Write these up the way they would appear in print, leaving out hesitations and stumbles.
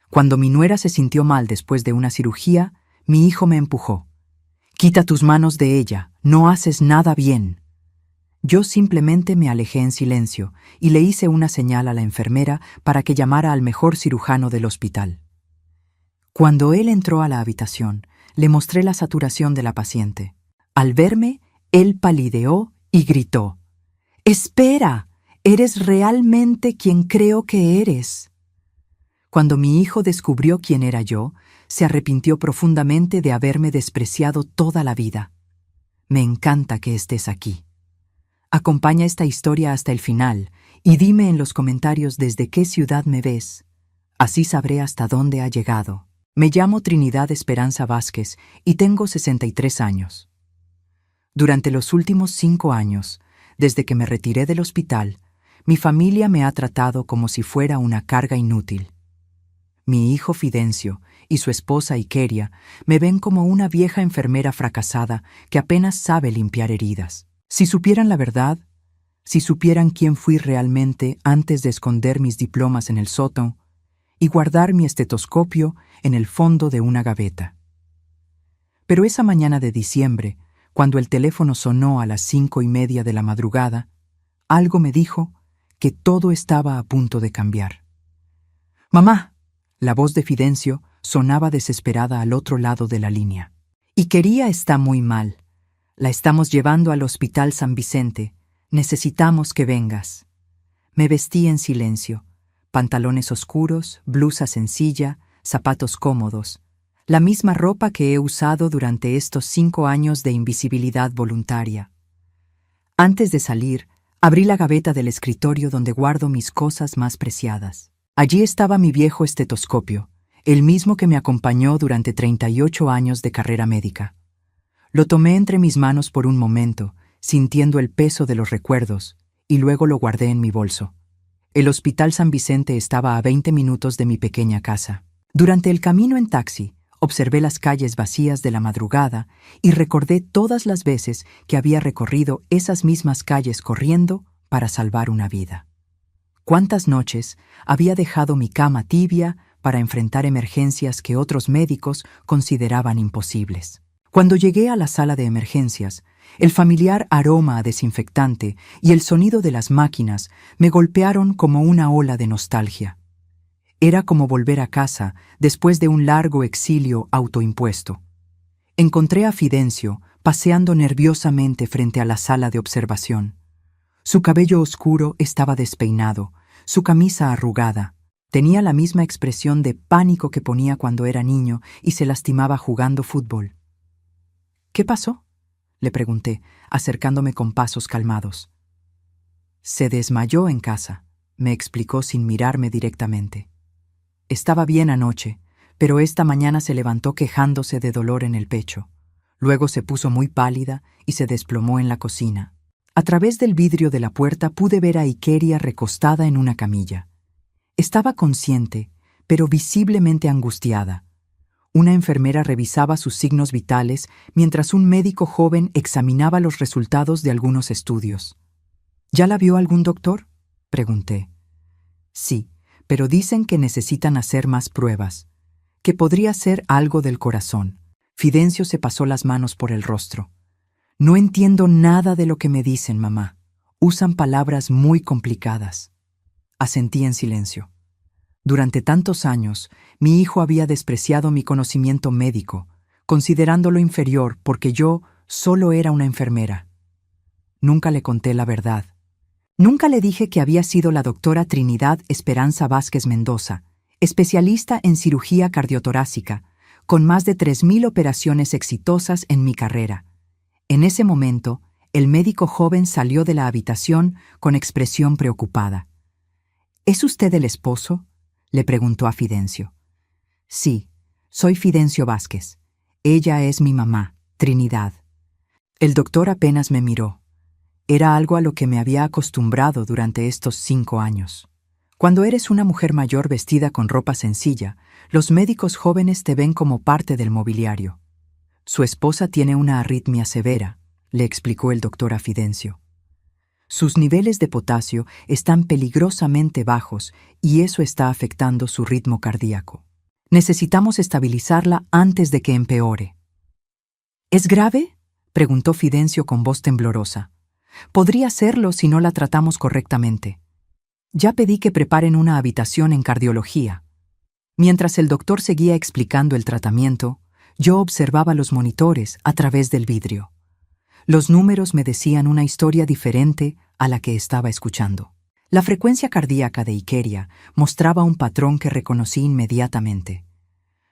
Cuando mi nuera se sintió mal después de una cirugía, mi hijo me empujó. «Quita tus manos de ella, no haces nada bien». Yo simplemente me alejé en silencio y le hice una señal a la enfermera para que llamara al mejor cirujano del hospital. Cuando él entró a la habitación, le mostré la saturación de la paciente. Al verme, él palideó y gritó: «¡Espera! ¡Eres realmente quien creo que eres!». Cuando mi hijo descubrió quién era yo, se arrepintió profundamente de haberme despreciado toda la vida. Me encanta que estés aquí. Acompaña esta historia hasta el final y dime en los comentarios desde qué ciudad me ves. Así sabré hasta dónde ha llegado. Me llamo Trinidad Esperanza Vázquez y tengo 63 años. Durante los últimos 5 años, desde que me retiré del hospital, mi familia me ha tratado como si fuera una carga inútil. Mi hijo Fidencio y su esposa Ikeria me ven como una vieja enfermera fracasada que apenas sabe limpiar heridas. Si supieran la verdad, si supieran quién fui realmente antes de esconder mis diplomas en el sótano y guardar mi estetoscopio en el fondo de una gaveta. Pero esa mañana de diciembre, cuando el teléfono sonó a las 5:30 de la madrugada, algo me dijo que todo estaba a punto de cambiar. «Mamá», la voz de Fidencio sonaba desesperada al otro lado de la línea. «Ikeria está muy mal. La estamos llevando al Hospital San Vicente. Necesitamos que vengas». Me vestí en silencio. Pantalones oscuros, blusa sencilla, zapatos cómodos. La misma ropa que he usado durante estos 5 años de invisibilidad voluntaria. Antes de salir, abrí la gaveta del escritorio donde guardo mis cosas más preciadas. Allí estaba mi viejo estetoscopio, el mismo que me acompañó durante 38 años de carrera médica. Lo tomé entre mis manos por un momento, sintiendo el peso de los recuerdos, y luego lo guardé en mi bolso. El Hospital San Vicente estaba a 20 minutos de mi pequeña casa. Durante el camino en taxi, observé las calles vacías de la madrugada y recordé todas las veces que había recorrido esas mismas calles corriendo para salvar una vida. ¿Cuántas noches había dejado mi cama tibia para enfrentar emergencias que otros médicos consideraban imposibles? Cuando llegué a la sala de emergencias, el familiar aroma a desinfectante y el sonido de las máquinas me golpearon como una ola de nostalgia. Era como volver a casa después de un largo exilio autoimpuesto. Encontré a Fidencio paseando nerviosamente frente a la sala de observación. Su cabello oscuro estaba despeinado, su camisa arrugada. Tenía la misma expresión de pánico que ponía cuando era niño y se lastimaba jugando fútbol. «¿Qué pasó?», le pregunté, acercándome con pasos calmados. «Se desmayó en casa», me explicó sin mirarme directamente. «Estaba bien anoche, pero esta mañana se levantó quejándose de dolor en el pecho. Luego se puso muy pálida y se desplomó en la cocina. A través del vidrio de la puerta pude ver a Ikeria recostada en una camilla. Estaba consciente, pero visiblemente angustiada. Una enfermera revisaba sus signos vitales mientras un médico joven examinaba los resultados de algunos estudios. «¿Ya la vio algún doctor?», pregunté. «Sí, pero dicen que necesitan hacer más pruebas, que podría ser algo del corazón». Fidencio se pasó las manos por el rostro. «No entiendo nada de lo que me dicen, mamá. Usan palabras muy complicadas». Asentí en silencio. Durante tantos años, mi hijo había despreciado mi conocimiento médico, considerándolo inferior porque yo solo era una enfermera. Nunca le conté la verdad. Nunca le dije que había sido la doctora Trinidad Esperanza Vázquez Mendoza, especialista en cirugía cardiotorácica, con más de 3,000 operaciones exitosas en mi carrera. En ese momento, el médico joven salió de la habitación con expresión preocupada. «¿Es usted el esposo?», le preguntó a Fidencio. «Sí, soy Fidencio Vázquez. Ella es mi mamá, Trinidad». El doctor apenas me miró. Era algo a lo que me había acostumbrado durante estos 5 años. Cuando eres una mujer mayor vestida con ropa sencilla, los médicos jóvenes te ven como parte del mobiliario. «Su esposa tiene una arritmia severa», le explicó el doctor a Fidencio. «Sus niveles de potasio están peligrosamente bajos y eso está afectando su ritmo cardíaco». Necesitamos estabilizarla antes de que empeore. ¿Es grave?, preguntó Fidencio con voz temblorosa. Podría serlo si no la tratamos correctamente. Ya pedí que preparen una habitación en cardiología. Mientras el doctor seguía explicando el tratamiento, yo observaba los monitores a través del vidrio. Los números me decían una historia diferente a la que estaba escuchando. La frecuencia cardíaca de Ikeria mostraba un patrón que reconocí inmediatamente.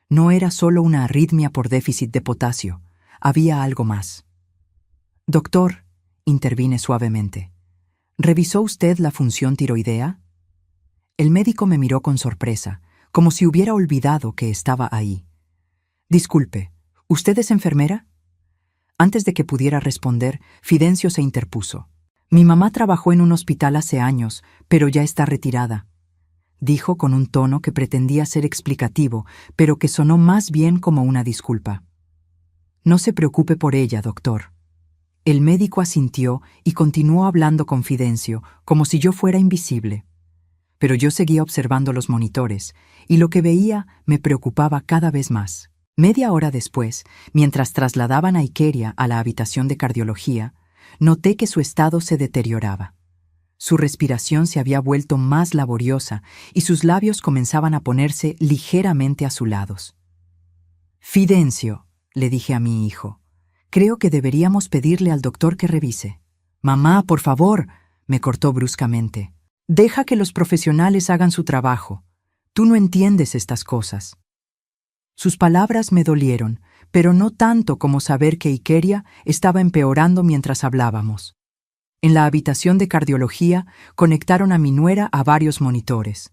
No era solo una arritmia por déficit de potasio, había algo más. Doctor, intervine suavemente, ¿revisó usted la función tiroidea? El médico me miró con sorpresa, como si hubiera olvidado que estaba ahí. Disculpe, ¿usted es enfermera? Antes de que pudiera responder, Fidencio se interpuso. Mi mamá trabajó en un hospital hace años, pero ya está retirada, dijo con un tono que pretendía ser explicativo, pero que sonó más bien como una disculpa. No se preocupe por ella, doctor. El médico asintió y continuó hablando con Fidencio, como si yo fuera invisible. Pero yo seguía observando los monitores, y lo que veía me preocupaba cada vez más. Media hora después, mientras trasladaban a Ikeria a la habitación de cardiología, noté que su estado se deterioraba. Su respiración se había vuelto más laboriosa y sus labios comenzaban a ponerse ligeramente azulados. Fidencio, le dije a mi hijo, creo que deberíamos pedirle al doctor que revise. Mamá, por favor, me cortó bruscamente. Deja que los profesionales hagan su trabajo. Tú no entiendes estas cosas. Sus palabras me dolieron, pero no tanto como saber que Ikeria estaba empeorando mientras hablábamos. En la habitación de cardiología conectaron a mi nuera a varios monitores.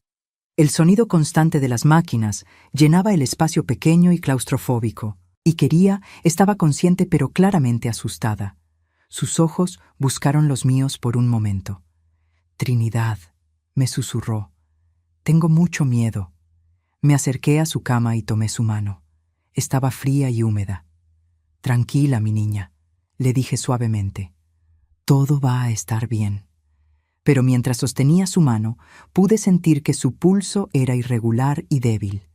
El sonido constante de las máquinas llenaba el espacio pequeño y claustrofóbico. Ikeria estaba consciente pero claramente asustada. Sus ojos buscaron los míos por un momento. Trinidad, me susurró. Tengo mucho miedo. Me acerqué a su cama y tomé su mano. Estaba fría y húmeda. Tranquila, mi niña, le dije suavemente. Todo va a estar bien. Pero mientras sostenía su mano, pude sentir que su pulso era irregular y débil.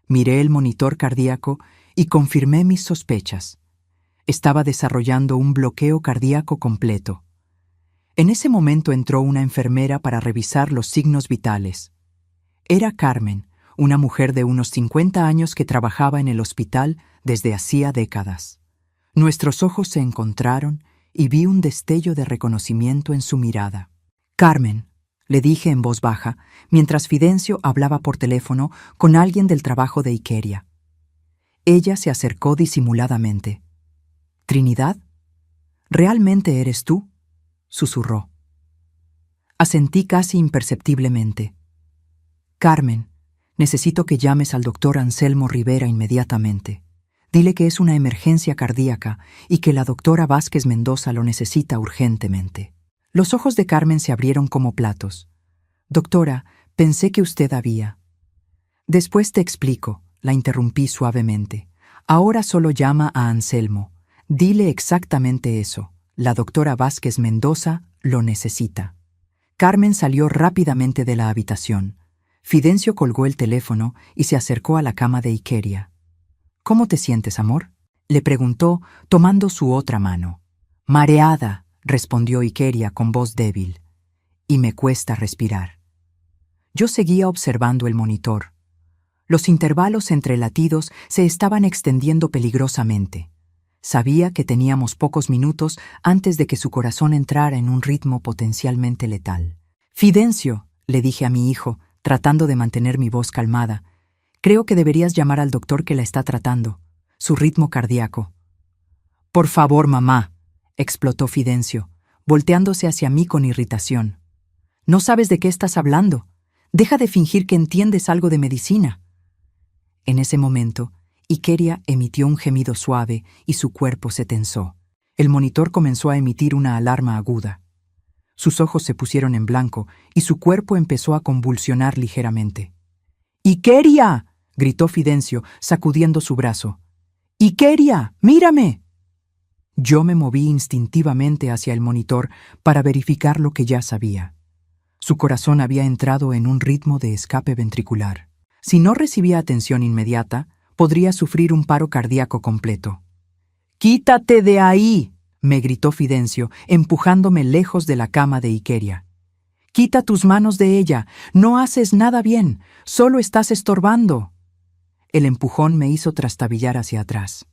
Miré el monitor cardíaco y confirmé mis sospechas. Estaba desarrollando un bloqueo cardíaco completo. En ese momento entró una enfermera para revisar los signos vitales. Era Carmen, una mujer de unos 50 años que trabajaba en el hospital desde hacía décadas. Nuestros ojos se encontraron y vi un destello de reconocimiento en su mirada. Carmen, le dije en voz baja, mientras Fidencio hablaba por teléfono con alguien del trabajo de Ikeria. Ella se acercó disimuladamente. ¿Trinidad? ¿Realmente eres tú?, susurró. Asentí casi imperceptiblemente. Carmen, necesito que llames al doctor Anselmo Rivera inmediatamente. Dile que es una emergencia cardíaca y que la doctora Vázquez Mendoza lo necesita urgentemente. Los ojos de Carmen se abrieron como platos. Doctora, pensé que usted había. Después te explico, la interrumpí suavemente. Ahora solo llama a Anselmo. Dile exactamente eso. La doctora Vázquez Mendoza lo necesita. Carmen salió rápidamente de la habitación. Fidencio colgó el teléfono y se acercó a la cama de Ikeria. ¿Cómo te sientes, amor?, le preguntó, tomando su otra mano. Mareada, respondió Ikeria con voz débil. Y me cuesta respirar. Yo seguía observando el monitor. Los intervalos entre latidos se estaban extendiendo peligrosamente. Sabía que teníamos pocos minutos antes de que su corazón entrara en un ritmo potencialmente letal. Fidencio, le dije a mi hijo, tratando de mantener mi voz calmada, creo que deberías llamar al doctor que la está tratando. Su ritmo cardíaco. Por favor, mamá, explotó Fidencio, volteándose hacia mí con irritación. ¿No sabes de qué estás hablando? Deja de fingir que entiendes algo de medicina. En ese momento, Ikeria emitió un gemido suave y su cuerpo se tensó. El monitor comenzó a emitir una alarma aguda. Sus ojos se pusieron en blanco y su cuerpo empezó a convulsionar ligeramente. ¡Ikeria!, gritó Fidencio, sacudiendo su brazo. ¡Ikeria, mírame! Yo me moví instintivamente hacia el monitor para verificar lo que ya sabía. Su corazón había entrado en un ritmo de escape ventricular. Si no recibía atención inmediata, podría sufrir un paro cardíaco completo. «¡Quítate de ahí!», me gritó Fidencio, empujándome lejos de la cama de Ikeria. «Quita tus manos de ella, no haces nada bien, solo estás estorbando». El empujón me hizo trastabillar hacia atrás.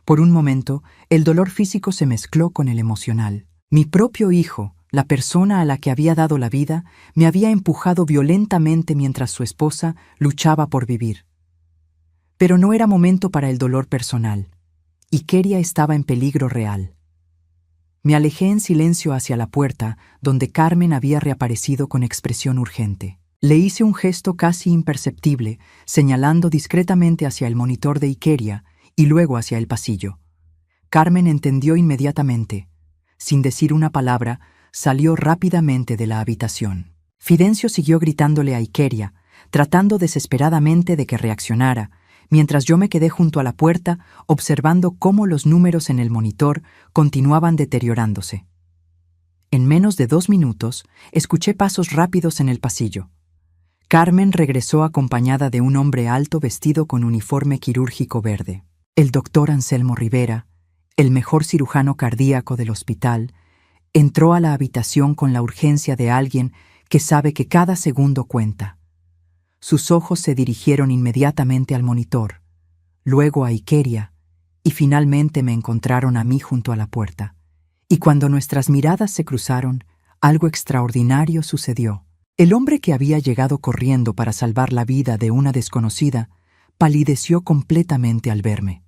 Por un momento, el dolor físico se mezcló con el emocional. Mi propio hijo, la persona a la que había dado la vida, me había empujado violentamente mientras su esposa luchaba por vivir. Pero no era momento para el dolor personal. Ikeria estaba en peligro real. Me alejé en silencio hacia la puerta, donde Carmen había reaparecido con expresión urgente. Le hice un gesto casi imperceptible, señalando discretamente hacia el monitor de Ikeria y luego hacia el pasillo. Carmen entendió inmediatamente. Sin decir una palabra, salió rápidamente de la habitación. Fidencio siguió gritándole a Ikeria, tratando desesperadamente de que reaccionara, mientras yo me quedé junto a la puerta observando cómo los números en el monitor continuaban deteriorándose. En menos de 2 minutos, escuché pasos rápidos en el pasillo. Carmen regresó acompañada de un hombre alto vestido con uniforme quirúrgico verde. El doctor Anselmo Rivera, el mejor cirujano cardíaco del hospital, entró a la habitación con la urgencia de alguien que sabe que cada segundo cuenta. Sus ojos se dirigieron inmediatamente al monitor, luego a Ikeria, y finalmente me encontraron a mí junto a la puerta. Y cuando nuestras miradas se cruzaron, algo extraordinario sucedió. El hombre que había llegado corriendo para salvar la vida de una desconocida palideció completamente al verme.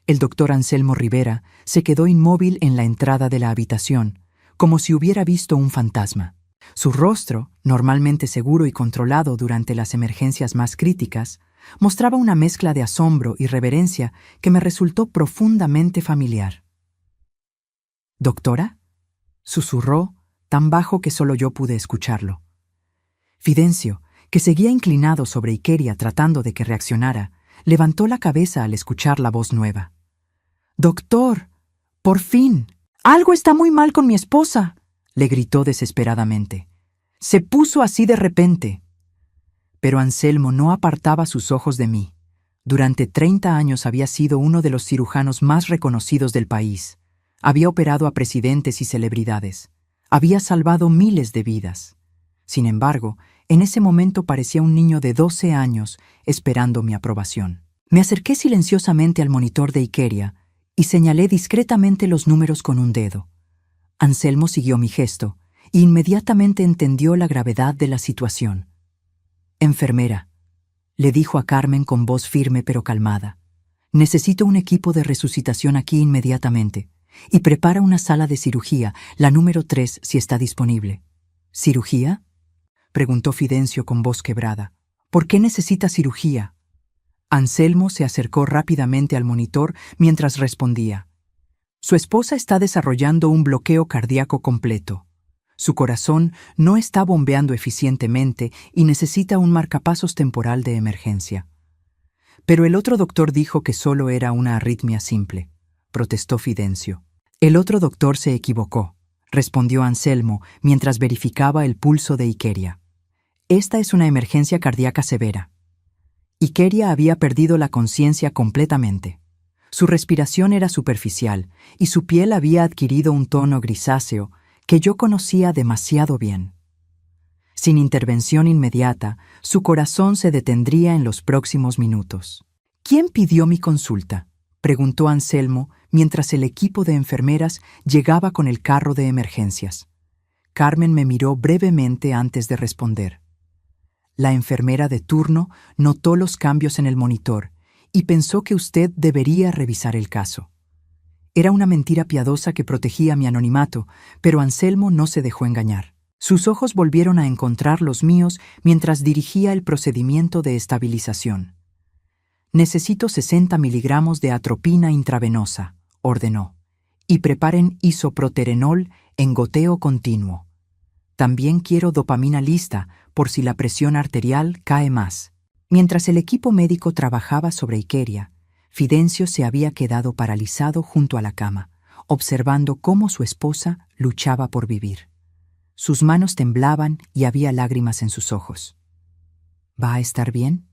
El doctor Anselmo Rivera se quedó inmóvil en la entrada de la habitación, como si hubiera visto un fantasma. Su rostro, normalmente seguro y controlado durante las emergencias más críticas, mostraba una mezcla de asombro y reverencia que me resultó profundamente familiar. «¿Doctora?», susurró, tan bajo que solo yo pude escucharlo. Fidencio, que seguía inclinado sobre Ikeria tratando de que reaccionara, levantó la cabeza al escuchar la voz nueva. «¡Doctor! ¡Por fin! ¡Algo está muy mal con mi esposa!», le gritó desesperadamente. «Se puso así de repente». Pero Anselmo no apartaba sus ojos de mí. Durante 30 años había sido uno de los cirujanos más reconocidos del país. Había operado a presidentes y celebridades. Había salvado miles de vidas. Sin embargo, en ese momento parecía un niño de 12 años esperando mi aprobación. Me acerqué silenciosamente al monitor de Ikeria y señalé discretamente los números con un dedo. Anselmo siguió mi gesto e inmediatamente entendió la gravedad de la situación. «Enfermera», le dijo a Carmen con voz firme pero calmada, «necesito un equipo de resucitación aquí inmediatamente y prepara una sala de cirugía, la número 3, si está disponible». «¿Cirugía?», preguntó Fidencio con voz quebrada. «¿Por qué necesita cirugía?». Anselmo se acercó rápidamente al monitor mientras respondía. «Su esposa está desarrollando un bloqueo cardíaco completo. Su corazón no está bombeando eficientemente y necesita un marcapasos temporal de emergencia». «Pero el otro doctor dijo que solo era una arritmia simple», protestó Fidencio. «El otro doctor se equivocó», respondió Anselmo mientras verificaba el pulso de Ikeria. «Esta es una emergencia cardíaca severa». Ikeria había perdido la conciencia completamente. Su respiración era superficial y su piel había adquirido un tono grisáceo que yo conocía demasiado bien. Sin intervención inmediata, su corazón se detendría en los próximos minutos. «¿Quién pidió mi consulta?», preguntó Anselmo mientras el equipo de enfermeras llegaba con el carro de emergencias. Carmen me miró brevemente antes de responder. La enfermera de turno notó los cambios en el monitor y pensó que usted debería revisar el caso. Era una mentira piadosa que protegía mi anonimato, pero Anselmo no se dejó engañar. Sus ojos volvieron a encontrar los míos mientras dirigía el procedimiento de estabilización. «Necesito 60 miligramos de atropina intravenosa», ordenó, «y preparen isoproterenol en goteo continuo. También quiero dopamina lista por si la presión arterial cae más». Mientras el equipo médico trabajaba sobre Ikeria, Fidencio se había quedado paralizado junto a la cama, observando cómo su esposa luchaba por vivir. Sus manos temblaban y había lágrimas en sus ojos. «¿Va a estar bien?»,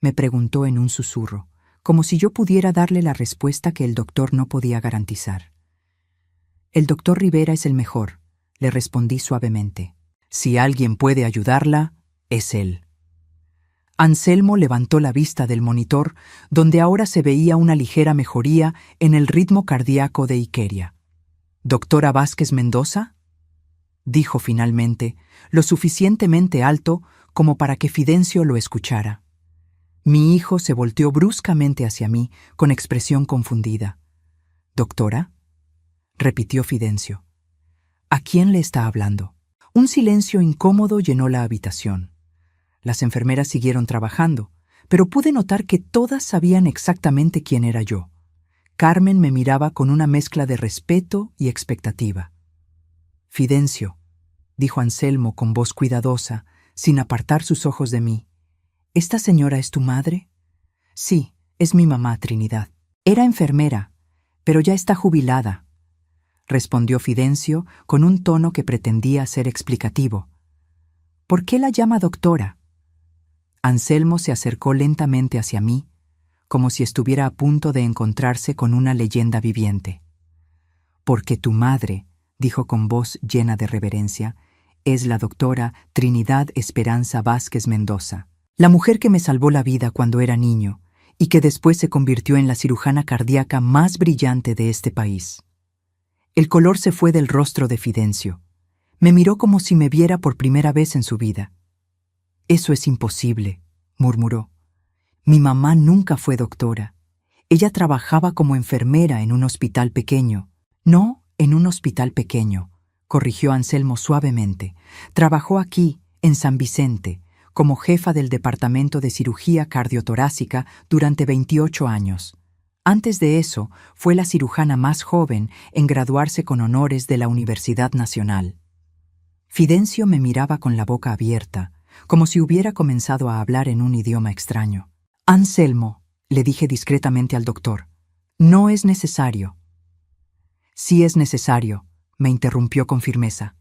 Me preguntó en un susurro, como si yo pudiera darle la respuesta que el doctor no podía garantizar. El doctor Rivera es el mejor, le respondí suavemente. Si alguien puede ayudarla, es él. Anselmo levantó la vista del monitor, donde ahora se veía una ligera mejoría en el ritmo cardíaco de Ikeria. ¿Doctora Vázquez Mendoza?, dijo finalmente, lo suficientemente alto como para que Fidencio lo escuchara. Mi hijo se volteó bruscamente hacia mí, con expresión confundida. ¿Doctora?, repitió Fidencio. ¿A quién le está hablando? Un silencio incómodo llenó la habitación. Las enfermeras siguieron trabajando, pero pude notar que todas sabían exactamente quién era yo. Carmen me miraba con una mezcla de respeto y expectativa. Fidencio, dijo Anselmo con voz cuidadosa, sin apartar sus ojos de mí. ¿Esta señora es tu madre? Sí, es mi mamá, Trinidad. Era enfermera, pero ya está jubilada, respondió Fidencio con un tono que pretendía ser explicativo. ¿Por qué la llama doctora? Anselmo se acercó lentamente hacia mí, como si estuviera a punto de encontrarse con una leyenda viviente. Porque tu madre, dijo con voz llena de reverencia, es la doctora Trinidad Esperanza Vázquez Mendoza, la mujer que me salvó la vida cuando era niño y que después se convirtió en la cirujana cardíaca más brillante de este país. El color se fue del rostro de Fidencio. Me miró como si me viera por primera vez en su vida. Eso es imposible, murmuró. Mi mamá nunca fue doctora. Ella trabajaba como enfermera en un hospital pequeño. No, en un hospital pequeño, corrigió Anselmo suavemente. Trabajó aquí, en San Vicente, como jefa del departamento de cirugía cardiotorácica durante 28 años. Antes de eso, fue la cirujana más joven en graduarse con honores de la Universidad Nacional. Fidencio me miraba con la boca abierta, como si hubiera comenzado a hablar en un idioma extraño. Anselmo, le dije discretamente al doctor, no es necesario. Sí es necesario, me interrumpió con firmeza.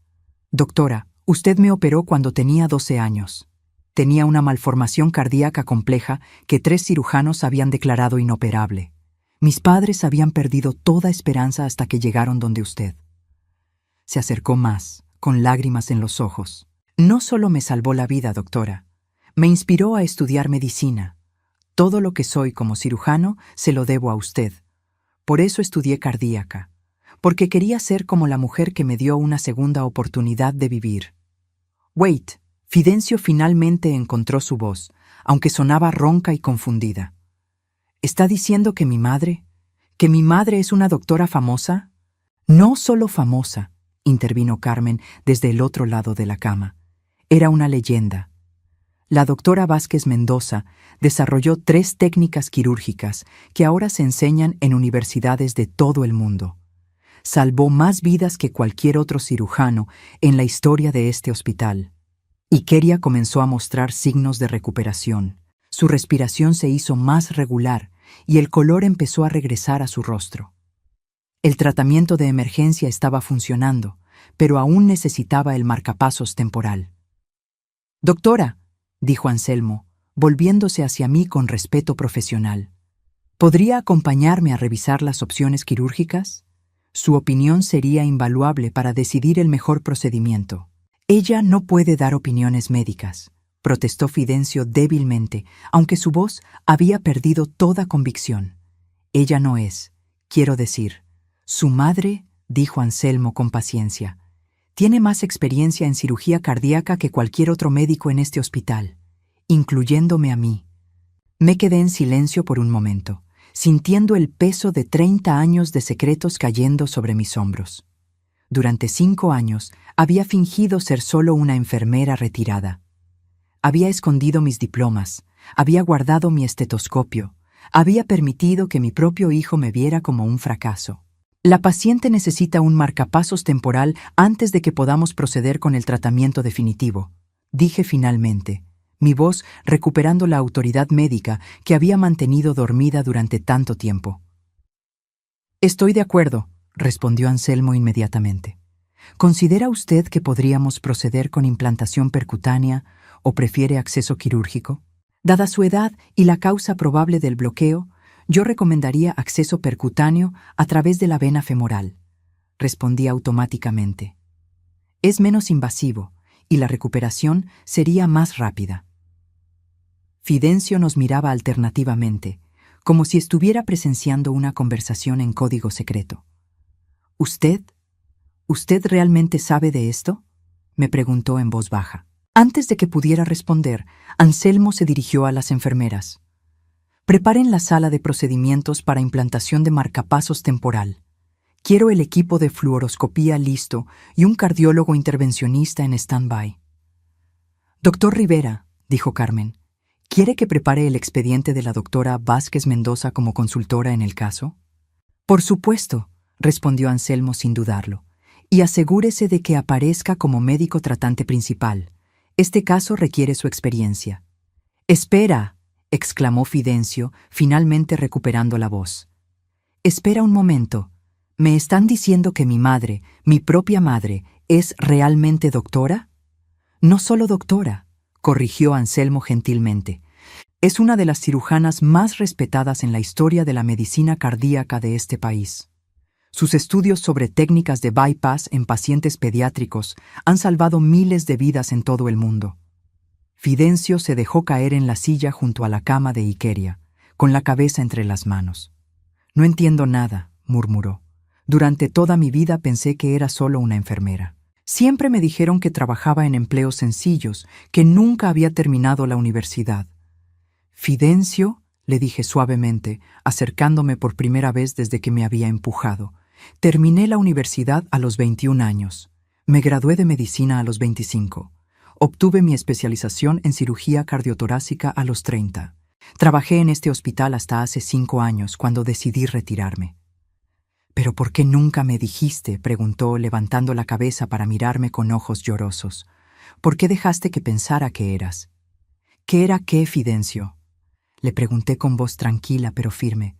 Doctora, usted me operó cuando tenía 12 años. Tenía una malformación cardíaca compleja que 3 cirujanos habían declarado inoperable. Mis padres habían perdido toda esperanza hasta que llegaron donde usted. Se acercó más, con lágrimas en los ojos. No solo me salvó la vida, doctora, me inspiró a estudiar medicina. Todo lo que soy como cirujano se lo debo a usted. Por eso estudié cardíaca, porque quería ser como la mujer que me dio una segunda oportunidad de vivir. Wait, Fidencio finalmente encontró su voz, aunque sonaba ronca y confundida. ¿Está diciendo que mi madre es una doctora famosa? No solo famosa, intervino Carmen desde el otro lado de la cama. Era una leyenda. La doctora Vázquez Mendoza desarrolló 3 técnicas quirúrgicas que ahora se enseñan en universidades de todo el mundo. Salvó más vidas que cualquier otro cirujano en la historia de este hospital. Ikeria comenzó a mostrar signos de recuperación. Su respiración se hizo más regular y el color empezó a regresar a su rostro. El tratamiento de emergencia estaba funcionando, pero aún necesitaba el marcapasos temporal. Doctora, dijo Anselmo, volviéndose hacia mí con respeto profesional, ¿podría acompañarme a revisar las opciones quirúrgicas? Su opinión sería invaluable para decidir el mejor procedimiento. Ella no puede dar opiniones médicas, protestó Fidencio débilmente, aunque su voz había perdido toda convicción. Ella no es, quiero decir, su madre, dijo Anselmo con paciencia. Tiene más experiencia en cirugía cardíaca que cualquier otro médico en este hospital, incluyéndome a mí. Me quedé en silencio por un momento, sintiendo el peso de 30 años de secretos cayendo sobre mis hombros. Durante 5 años había fingido ser solo una enfermera retirada. Había escondido mis diplomas, había guardado mi estetoscopio, había permitido que mi propio hijo me viera como un fracaso. La paciente necesita un marcapasos temporal antes de que podamos proceder con el tratamiento definitivo, dije finalmente, mi voz recuperando la autoridad médica que había mantenido dormida durante tanto tiempo. Estoy de acuerdo, respondió Anselmo inmediatamente. ¿Considera usted que podríamos proceder con implantación percutánea o prefiere acceso quirúrgico? Dada su edad y la causa probable del bloqueo, yo recomendaría acceso percutáneo a través de la vena femoral. Respondí automáticamente. Es menos invasivo y la recuperación sería más rápida. Fidencio nos miraba alternativamente, como si estuviera presenciando una conversación en código secreto. ¿Usted realmente sabe de esto?, me preguntó en voz baja. Antes de que pudiera responder, Anselmo se dirigió a las enfermeras. Preparen la sala de procedimientos para implantación de marcapasos temporal. Quiero el equipo de fluoroscopía listo y un cardiólogo intervencionista en stand-by. Doctor Rivera, dijo Carmen, ¿quiere que prepare el expediente de la doctora Vázquez Mendoza como consultora en el caso? Por supuesto, respondió Anselmo sin dudarlo, y asegúrese de que aparezca como médico tratante principal. Este caso requiere su experiencia. Espera, exclamó Fidencio, finalmente recuperando la voz. Espera un momento. ¿Me están diciendo que mi madre, mi propia madre, es realmente doctora? No solo doctora, corrigió Anselmo gentilmente. Es una de las cirujanas más respetadas en la historia de la medicina cardíaca de este país. Sus estudios sobre técnicas de bypass en pacientes pediátricos han salvado miles de vidas en todo el mundo. Fidencio se dejó caer en la silla junto a la cama de Iqueria, con la cabeza entre las manos. No entiendo nada, murmuró. Durante toda mi vida pensé que era solo una enfermera. Siempre me dijeron que trabajaba en empleos sencillos, que nunca había terminado la universidad. Fidencio, le dije suavemente, acercándome por primera vez desde que me había empujado. Terminé la universidad a los 21 años. Me gradué de medicina a los 25. Obtuve mi especialización en cirugía cardiotorácica a los 30. Trabajé en este hospital hasta hace 5 años, cuando decidí retirarme. ¿Pero por qué nunca me dijiste?, preguntó, levantando la cabeza para mirarme con ojos llorosos. ¿Por qué dejaste que pensara que eras? ¿Qué era qué, Fidencio? Le pregunté con voz tranquila pero firme.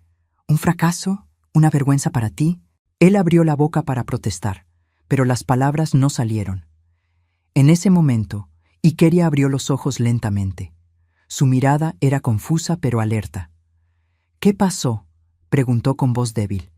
¿Un fracaso? ¿Una vergüenza para ti? Él abrió la boca para protestar, pero las palabras no salieron. En ese momento, Iqueria abrió los ojos lentamente. Su mirada era confusa pero alerta. ¿Qué pasó?, preguntó con voz débil.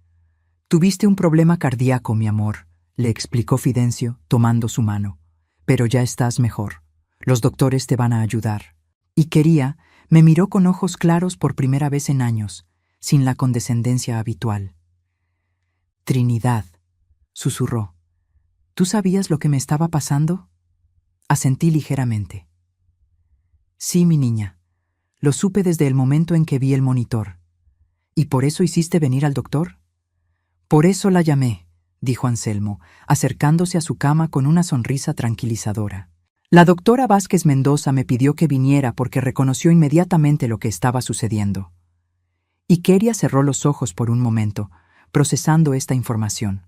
Tuviste un problema cardíaco, mi amor, le explicó Fidencio, tomando su mano. Pero ya estás mejor. Los doctores te van a ayudar. Iqueria me miró con ojos claros por primera vez en años, sin la condescendencia habitual. Trinidad, susurró. ¿Tú sabías lo que me estaba pasando? Asentí ligeramente. Sí, mi niña. Lo supe desde el momento en que vi el monitor. ¿Y por eso hiciste venir al doctor? Por eso la llamé, dijo Anselmo, acercándose a su cama con una sonrisa tranquilizadora. La doctora Vázquez Mendoza me pidió que viniera porque reconoció inmediatamente lo que estaba sucediendo. Iqueria cerró los ojos por un momento, procesando esta información.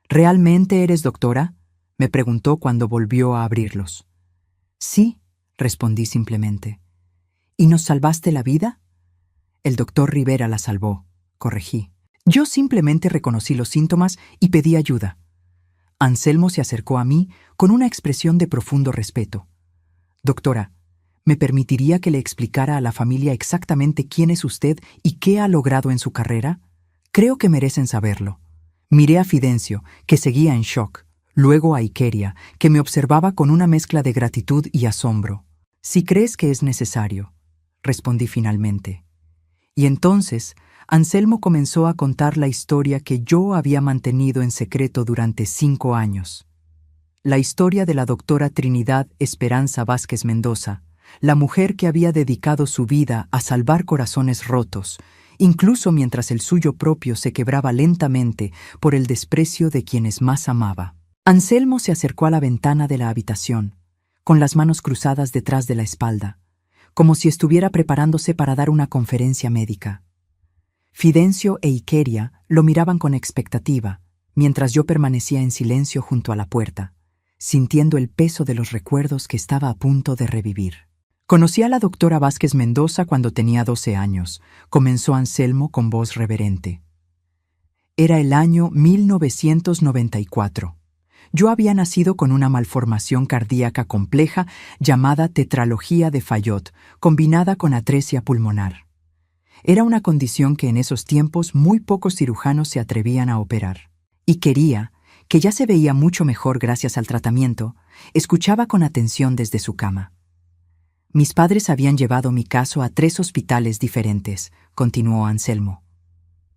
¿Realmente eres doctora?, me preguntó cuando volvió a abrirlos. Sí, respondí simplemente. ¿Y nos salvaste la vida? El doctor Rivera la salvó, corregí. Yo simplemente reconocí los síntomas y pedí ayuda. Anselmo se acercó a mí con una expresión de profundo respeto. Doctora, ¿me permitiría que le explicara a la familia exactamente quién es usted y qué ha logrado en su carrera? Creo que merecen saberlo. Miré a Fidencio, que seguía en shock, luego a Iqueria, que me observaba con una mezcla de gratitud y asombro. Si crees que es necesario, respondí finalmente. Y entonces Anselmo comenzó a contar la historia que yo había mantenido en secreto durante 5 años. La historia de la doctora Trinidad Esperanza Vázquez Mendoza, la mujer que había dedicado su vida a salvar corazones rotos, incluso mientras el suyo propio se quebraba lentamente por el desprecio de quienes más amaba. Anselmo se acercó a la ventana de la habitación, con las manos cruzadas detrás de la espalda, como si estuviera preparándose para dar una conferencia médica. Fidencio e Iqueria lo miraban con expectativa, mientras yo permanecía en silencio junto a la puerta, sintiendo el peso de los recuerdos que estaba a punto de revivir. Conocí a la doctora Vázquez Mendoza cuando tenía 12 años, comenzó Anselmo con voz reverente. Era el año 1994. Yo había nacido con una malformación cardíaca compleja llamada tetralogía de Fallot, combinada con atresia pulmonar. Era una condición que en esos tiempos muy pocos cirujanos se atrevían a operar. Y quería, que ya se veía mucho mejor gracias al tratamiento, escuchaba con atención desde su cama. Mis padres habían llevado mi caso a 3 hospitales diferentes, continuó Anselmo.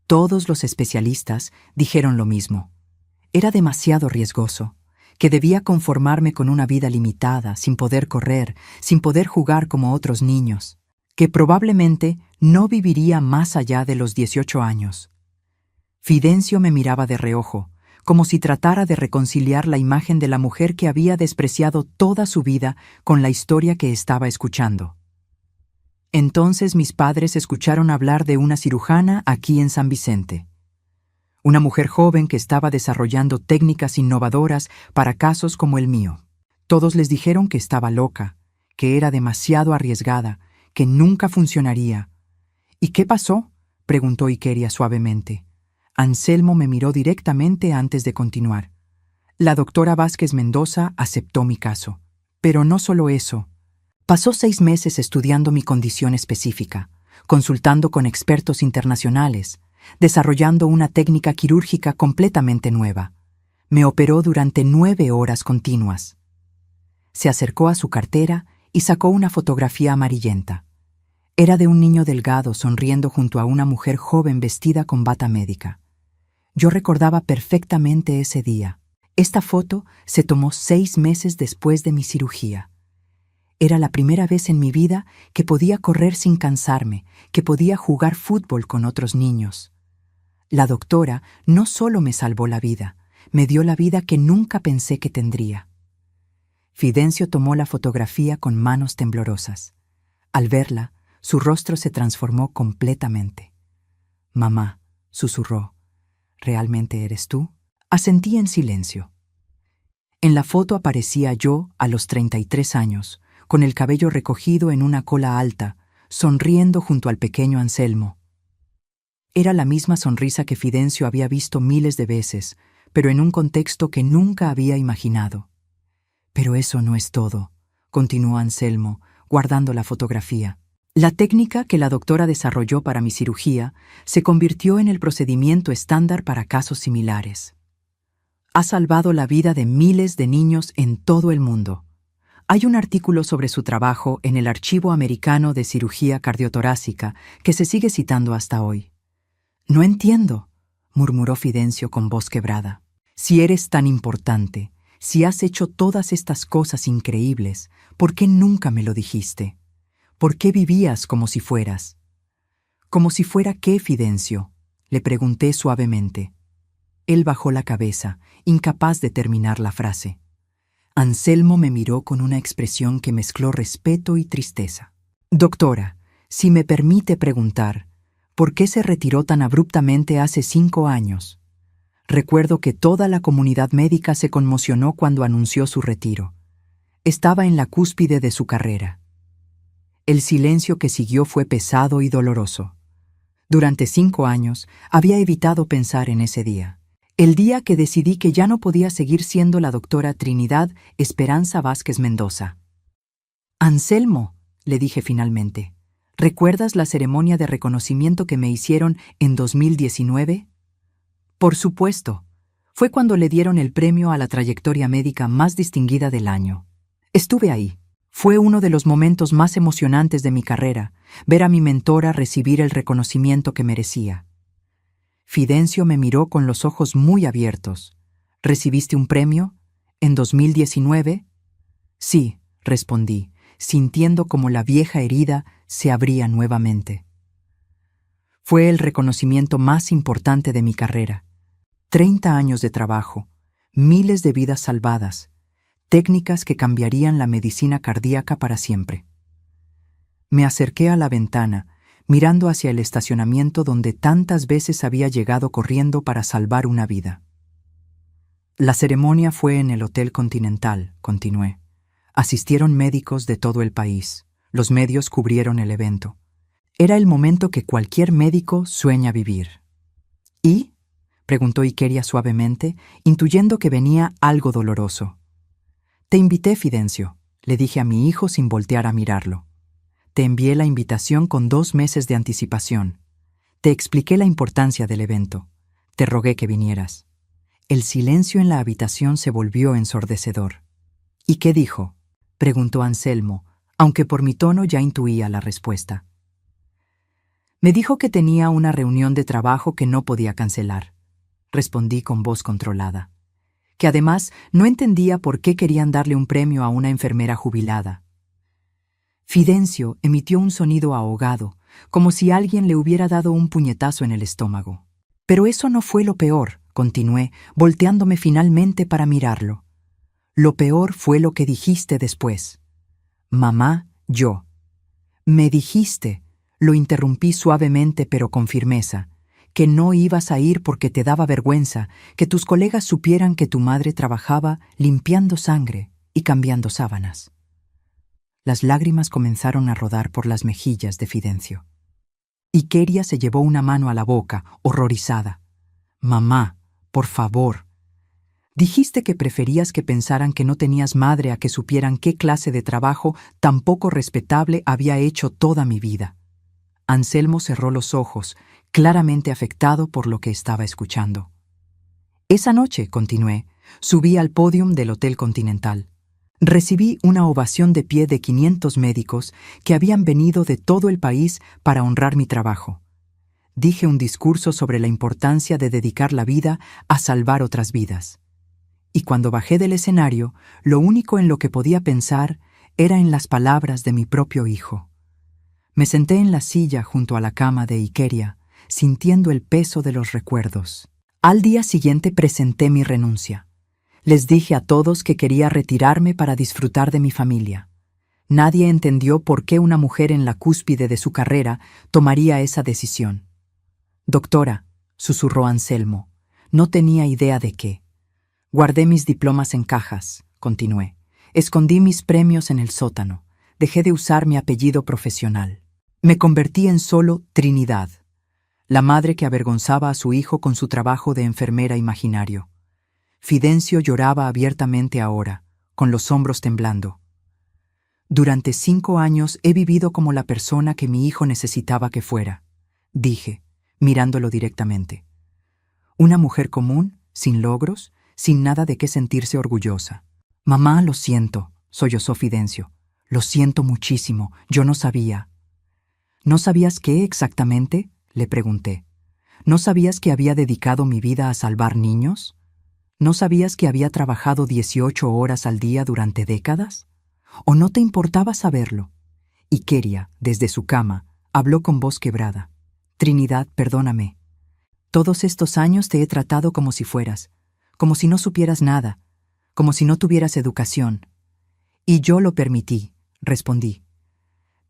Todos los especialistas dijeron lo mismo. Era demasiado riesgoso, que debía conformarme con una vida limitada, sin poder correr, sin poder jugar como otros niños, que probablemente no viviría más allá de los 18 años. Fidencio me miraba de reojo, como si tratara de reconciliar la imagen de la mujer que había despreciado toda su vida con la historia que estaba escuchando. Entonces mis padres escucharon hablar de una cirujana aquí en San Vicente. Una mujer joven que estaba desarrollando técnicas innovadoras para casos como el mío. Todos les dijeron que estaba loca, que era demasiado arriesgada, que nunca funcionaría. ¿Y qué pasó?, preguntó Ikeria suavemente. Anselmo me miró directamente antes de continuar. La doctora Vázquez Mendoza aceptó mi caso. Pero no solo eso. Pasó 6 meses estudiando mi condición específica, consultando con expertos internacionales, desarrollando una técnica quirúrgica completamente nueva. Me operó durante 9 horas continuas. Se acercó a su cartera y sacó una fotografía amarillenta. Era de un niño delgado sonriendo junto a una mujer joven vestida con bata médica. Yo recordaba perfectamente ese día. Esta foto se tomó 6 meses después de mi cirugía. Era la primera vez en mi vida que podía correr sin cansarme, que podía jugar fútbol con otros niños. La doctora no solo me salvó la vida, me dio la vida que nunca pensé que tendría. Fidencio tomó la fotografía con manos temblorosas. Al verla, su rostro se transformó completamente. «Mamá», susurró, «¿realmente eres tú?». Asentí en silencio. En la foto aparecía yo a los 33 años, con el cabello recogido en una cola alta, sonriendo junto al pequeño Anselmo. Era la misma sonrisa que Fidencio había visto miles de veces, pero en un contexto que nunca había imaginado. «Pero eso no es todo», continuó Anselmo, guardando la fotografía. «La técnica que la doctora desarrolló para mi cirugía se convirtió en el procedimiento estándar para casos similares. Ha salvado la vida de miles de niños en todo el mundo. Hay un artículo sobre su trabajo en el Archivo Americano de Cirugía Cardiotorácica que se sigue citando hasta hoy». «No entiendo», murmuró Fidencio con voz quebrada. «Si eres tan importante, si has hecho todas estas cosas increíbles, ¿por qué nunca me lo dijiste? ¿Por qué vivías como si fueras?» «¿Como si fuera qué, Fidencio?», le pregunté suavemente. Él bajó la cabeza, incapaz de terminar la frase. Anselmo me miró con una expresión que mezcló respeto y tristeza. «Doctora, si me permite preguntar, ¿por qué se retiró tan abruptamente hace 5 años? Recuerdo que toda la comunidad médica se conmocionó cuando anunció su retiro. Estaba en la cúspide de su carrera». El silencio que siguió fue pesado y doloroso. Durante 5 años había evitado pensar en ese día. El día que decidí que ya no podía seguir siendo la doctora Trinidad Esperanza Vázquez Mendoza. «Anselmo», le dije finalmente, «¿recuerdas la ceremonia de reconocimiento que me hicieron en 2019? «Por supuesto. Fue cuando le dieron el premio a la trayectoria médica más distinguida del año. Estuve ahí. Fue uno de los momentos más emocionantes de mi carrera, ver a mi mentora recibir el reconocimiento que merecía». Fidencio me miró con los ojos muy abiertos. «¿Recibiste un premio? ¿En 2019? «Sí», respondí, sintiendo como la vieja herida se abría nuevamente. Fue el reconocimiento más importante de mi carrera. 30 años de trabajo, miles de vidas salvadas, técnicas que cambiarían la medicina cardíaca para siempre. Me acerqué a la ventana, mirando hacia el estacionamiento donde tantas veces había llegado corriendo para salvar una vida. «La ceremonia fue en el Hotel Continental», continué. «Asistieron médicos de todo el país. Los medios cubrieron el evento. Era el momento que cualquier médico sueña vivir». «¿Y?», preguntó Ikeria suavemente, intuyendo que venía algo doloroso. Te invité, Fidencio, le dije a mi hijo sin voltear a mirarlo. Te envié la invitación con 2 meses de anticipación. Te expliqué la importancia del evento. Te rogué que vinieras. El silencio en la habitación se volvió ensordecedor. ¿Y qué dijo?, preguntó Anselmo, aunque por mi tono ya intuía la respuesta. Me dijo que tenía una reunión de trabajo que no podía cancelar, respondí con voz controlada. Que además no entendía por qué querían darle un premio a una enfermera jubilada. Fidencio emitió un sonido ahogado, como si alguien le hubiera dado un puñetazo en el estómago. Pero eso no fue lo peor, continué, volteándome finalmente para mirarlo. Lo peor fue lo que dijiste después. Mamá, yo. Me dijiste, lo interrumpí suavemente pero con firmeza, que no ibas a ir porque te daba vergüenza que tus colegas supieran que tu madre trabajaba limpiando sangre y cambiando sábanas. Las lágrimas comenzaron a rodar por las mejillas de Fidencio. Ikeria se llevó una mano a la boca, horrorizada. Mamá, por favor. Dijiste que preferías que pensaran que no tenías madre a que supieran qué clase de trabajo tan poco respetable había hecho toda mi vida. Anselmo cerró los ojos, claramente afectado por lo que estaba escuchando. Esa noche, continué, subí al pódium del Hotel Continental. Recibí una ovación de pie de 500 médicos que habían venido de todo el país para honrar mi trabajo. Dije un discurso sobre la importancia de dedicar la vida a salvar otras vidas. Y cuando bajé del escenario, lo único en lo que podía pensar era en las palabras de mi propio hijo. Me senté en la silla junto a la cama de Ikeria, sintiendo el peso de los recuerdos. Al día siguiente presenté mi renuncia. Les dije a todos que quería retirarme para disfrutar de mi familia. Nadie entendió por qué una mujer en la cúspide de su carrera tomaría esa decisión. Doctora, susurró Anselmo, no tenía idea de qué. Guardé mis diplomas en cajas, continué. Escondí mis premios en el sótano. Dejé de usar mi apellido profesional. Me convertí en solo Trinidad, la madre que avergonzaba a su hijo con su trabajo de enfermera imaginario. Fidencio lloraba abiertamente ahora, con los hombros temblando. Durante 5 años he vivido como la persona que mi hijo necesitaba que fuera, dije, mirándolo directamente. Una mujer común, sin logros, sin nada de qué sentirse orgullosa. Mamá, lo siento, sollozó Fidencio. Lo siento muchísimo, yo no sabía. ¿No sabías qué exactamente?, le pregunté. ¿No sabías que había dedicado mi vida a salvar niños? ¿No sabías que había trabajado 18 horas al día durante décadas? ¿O no te importaba saberlo? Ikeria, desde su cama, habló con voz quebrada. Trinidad, perdóname. Todos estos años te he tratado como si fueras, como si no supieras nada, como si no tuvieras educación. Y yo lo permití, respondí.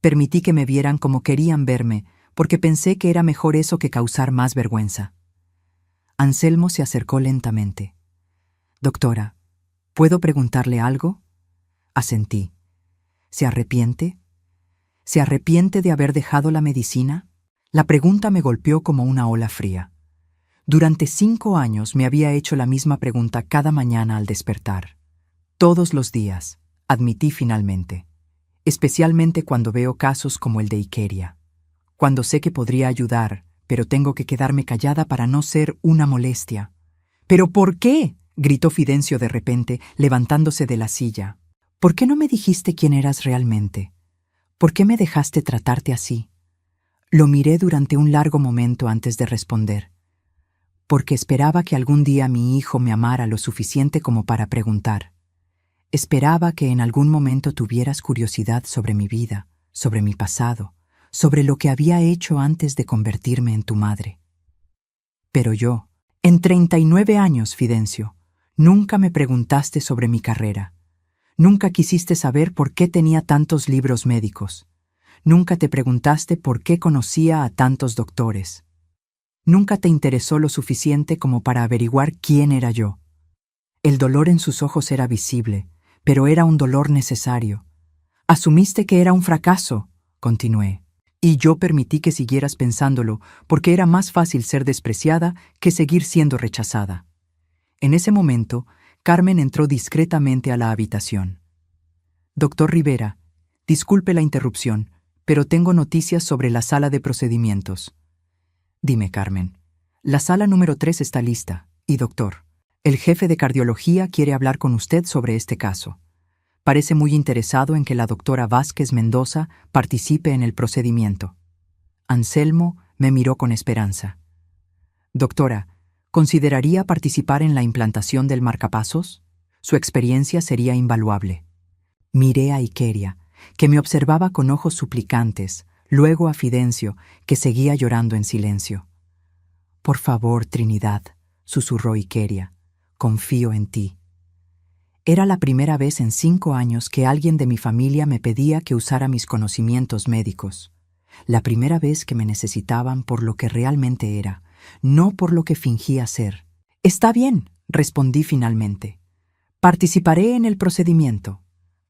Permití que me vieran como querían verme, porque pensé que era mejor eso que causar más vergüenza. Anselmo se acercó lentamente. Doctora, ¿puedo preguntarle algo? Asentí. ¿Se arrepiente? ¿Se arrepiente de haber dejado la medicina? La pregunta me golpeó como una ola fría. Durante 5 años me había hecho la misma pregunta cada mañana al despertar. Todos los días, admití finalmente. Especialmente cuando veo casos como el de Ikeria. Cuando sé que podría ayudar, pero tengo que quedarme callada para no ser una molestia. ¿Pero por qué?, gritó Fidencio de repente, levantándose de la silla. ¿Por qué no me dijiste quién eras realmente? ¿Por qué me dejaste tratarte así? Lo miré durante un largo momento antes de responder. Porque esperaba que algún día mi hijo me amara lo suficiente como para preguntar. Esperaba que en algún momento tuvieras curiosidad sobre mi vida, sobre mi pasado, sobre lo que había hecho antes de convertirme en tu madre. Pero yo, en 39 años, Fidencio, nunca me preguntaste sobre mi carrera. Nunca quisiste saber por qué tenía tantos libros médicos. Nunca te preguntaste por qué conocía a tantos doctores. Nunca te interesó lo suficiente como para averiguar quién era yo. El dolor en sus ojos era visible, pero era un dolor necesario. Asumiste que era un fracaso, continué. Y yo permití que siguieras pensándolo porque era más fácil ser despreciada que seguir siendo rechazada. En ese momento, Carmen entró discretamente a la habitación. Doctor Rivera, disculpe la interrupción, pero tengo noticias sobre la sala de procedimientos. Dime, Carmen. La sala número 3 está lista. Y doctor, el jefe de cardiología quiere hablar con usted sobre este caso. Parece muy interesado en que la doctora Vázquez Mendoza participe en el procedimiento. Anselmo me miró con esperanza. Doctora, ¿consideraría participar en la implantación del marcapasos? Su experiencia sería invaluable. Miré a Ikeria, que me observaba con ojos suplicantes, luego a Fidencio, que seguía llorando en silencio. Por favor, Trinidad, susurró Ikeria, confío en ti. Era la primera vez en 5 años que alguien de mi familia me pedía que usara mis conocimientos médicos. La primera vez que me necesitaban por lo que realmente era, no por lo que fingía ser. Está bien, respondí finalmente. Participaré en el procedimiento.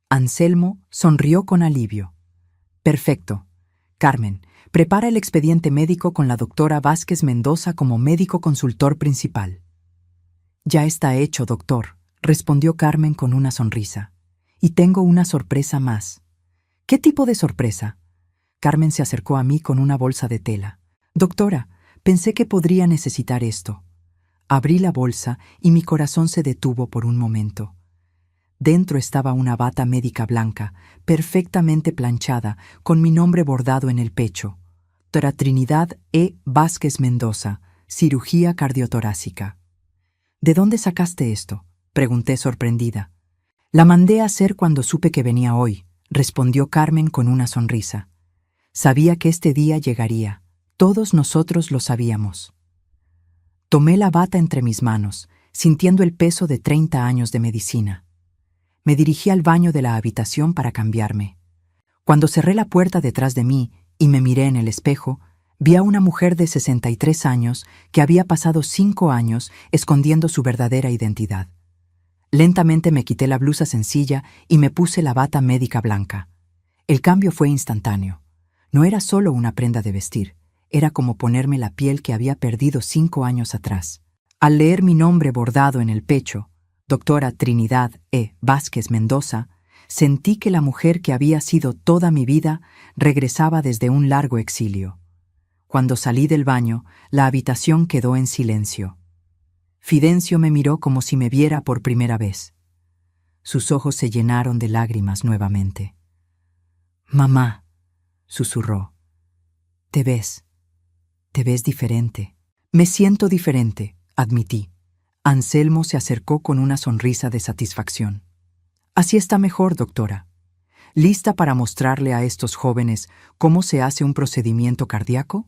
Anselmo sonrió con alivio. Perfecto. Carmen, prepara el expediente médico con la doctora Vázquez Mendoza como médico consultor principal. Ya está hecho, doctor, respondió Carmen con una sonrisa. Y tengo una sorpresa más. ¿Qué tipo de sorpresa? Carmen se acercó a mí con una bolsa de tela. Doctora, pensé que podría necesitar esto. Abrí la bolsa y mi corazón se detuvo por un momento. Dentro estaba una bata médica blanca, perfectamente planchada, con mi nombre bordado en el pecho. Dra. Trinidad E. Vázquez Mendoza, cirugía cardiotorácica. ¿De dónde sacaste esto?, pregunté sorprendida. La mandé a hacer cuando supe que venía hoy, respondió Carmen con una sonrisa. Sabía que este día llegaría. Todos nosotros lo sabíamos. Tomé la bata entre mis manos, sintiendo el peso de 30 años de medicina. Me dirigí al baño de la habitación para cambiarme. Cuando cerré la puerta detrás de mí y me miré en el espejo, vi a una mujer de 63 años que había pasado 5 años escondiendo su verdadera identidad. Lentamente me quité la blusa sencilla y me puse la bata médica blanca. El cambio fue instantáneo. No era solo una prenda de vestir, era como ponerme la piel que había perdido 5 años atrás. Al leer mi nombre bordado en el pecho, doctora Trinidad E. Vázquez Mendoza, sentí que la mujer que había sido toda mi vida regresaba desde un largo exilio. Cuando salí del baño, la habitación quedó en silencio. Fidencio me miró como si me viera por primera vez. Sus ojos se llenaron de lágrimas nuevamente. «Mamá», susurró, te ves diferente». «Me siento diferente», admití. Anselmo se acercó con una sonrisa de satisfacción. «Así está mejor, doctora. ¿Lista para mostrarle a estos jóvenes cómo se hace un procedimiento cardíaco?»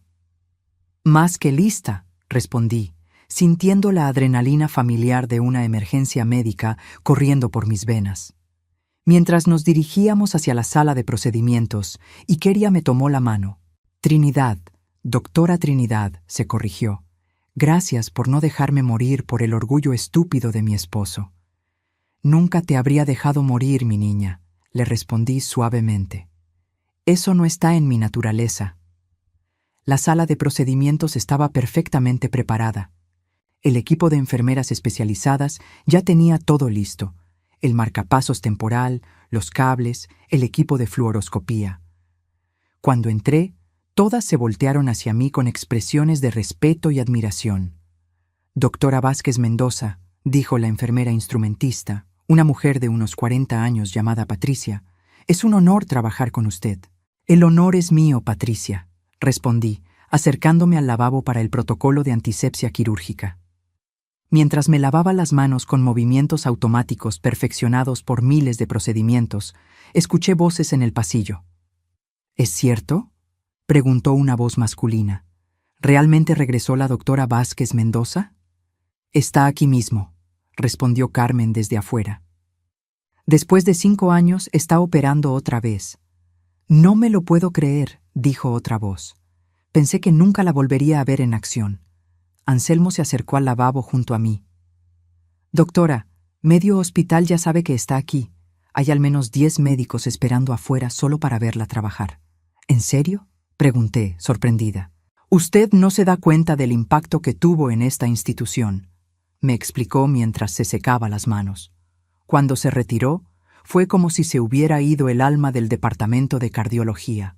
«Más que lista», respondí, sintiendo la adrenalina familiar de una emergencia médica corriendo por mis venas. Mientras nos dirigíamos hacia la sala de procedimientos, Ikeria me tomó la mano. «Trinidad, doctora Trinidad», se corrigió. «Gracias por no dejarme morir por el orgullo estúpido de mi esposo». «Nunca te habría dejado morir, mi niña», le respondí suavemente. «Eso no está en mi naturaleza». La sala de procedimientos estaba perfectamente preparada. El equipo de enfermeras especializadas ya tenía todo listo: el marcapasos temporal, los cables, el equipo de fluoroscopía. Cuando entré, todas se voltearon hacia mí con expresiones de respeto y admiración. «Doctora Vázquez Mendoza», dijo la enfermera instrumentista, una mujer de unos 40 años llamada Patricia, «es un honor trabajar con usted». «El honor es mío, Patricia», respondí, acercándome al lavabo para el protocolo de antisepsia quirúrgica. Mientras me lavaba las manos con movimientos automáticos perfeccionados por miles de procedimientos, escuché voces en el pasillo. «¿Es cierto?», preguntó una voz masculina. «¿Realmente regresó la doctora Vázquez Mendoza?» «Está aquí mismo», respondió Carmen desde afuera. «Después de 5 años está operando otra vez». «No me lo puedo creer», dijo otra voz. «Pensé que nunca la volvería a ver en acción». Anselmo se acercó al lavabo junto a mí. «Doctora, medio hospital ya sabe que está aquí. Hay al menos 10 médicos esperando afuera solo para verla trabajar». «¿En serio?», Pregunté, sorprendida. Usted no se da cuenta del impacto que tuvo en esta institución, me explicó mientras se secaba las manos. Cuando se retiró, fue como si se hubiera ido el alma del departamento de cardiología.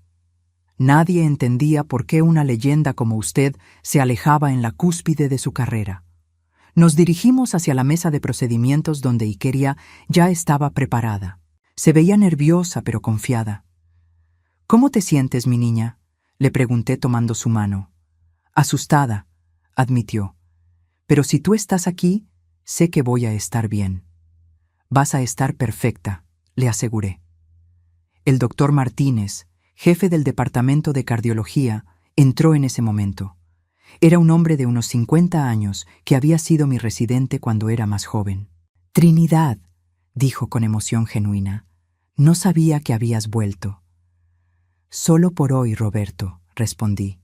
Nadie entendía por qué una leyenda como usted se alejaba en la cúspide de su carrera. Nos dirigimos hacia la mesa de procedimientos donde Ikeria ya estaba preparada. Se veía nerviosa pero confiada. «¿Cómo te sientes, mi niña?», le pregunté tomando su mano. «Asustada», admitió. «Pero si tú estás aquí, sé que voy a estar bien». «Vas a estar perfecta», le aseguré. El doctor Martínez, jefe del departamento de cardiología, entró en ese momento. Era un hombre de unos 50 años que había sido mi residente cuando era más joven. «Trinidad», dijo con emoción genuina, «no sabía que habías vuelto». «Solo por hoy, Roberto», respondí.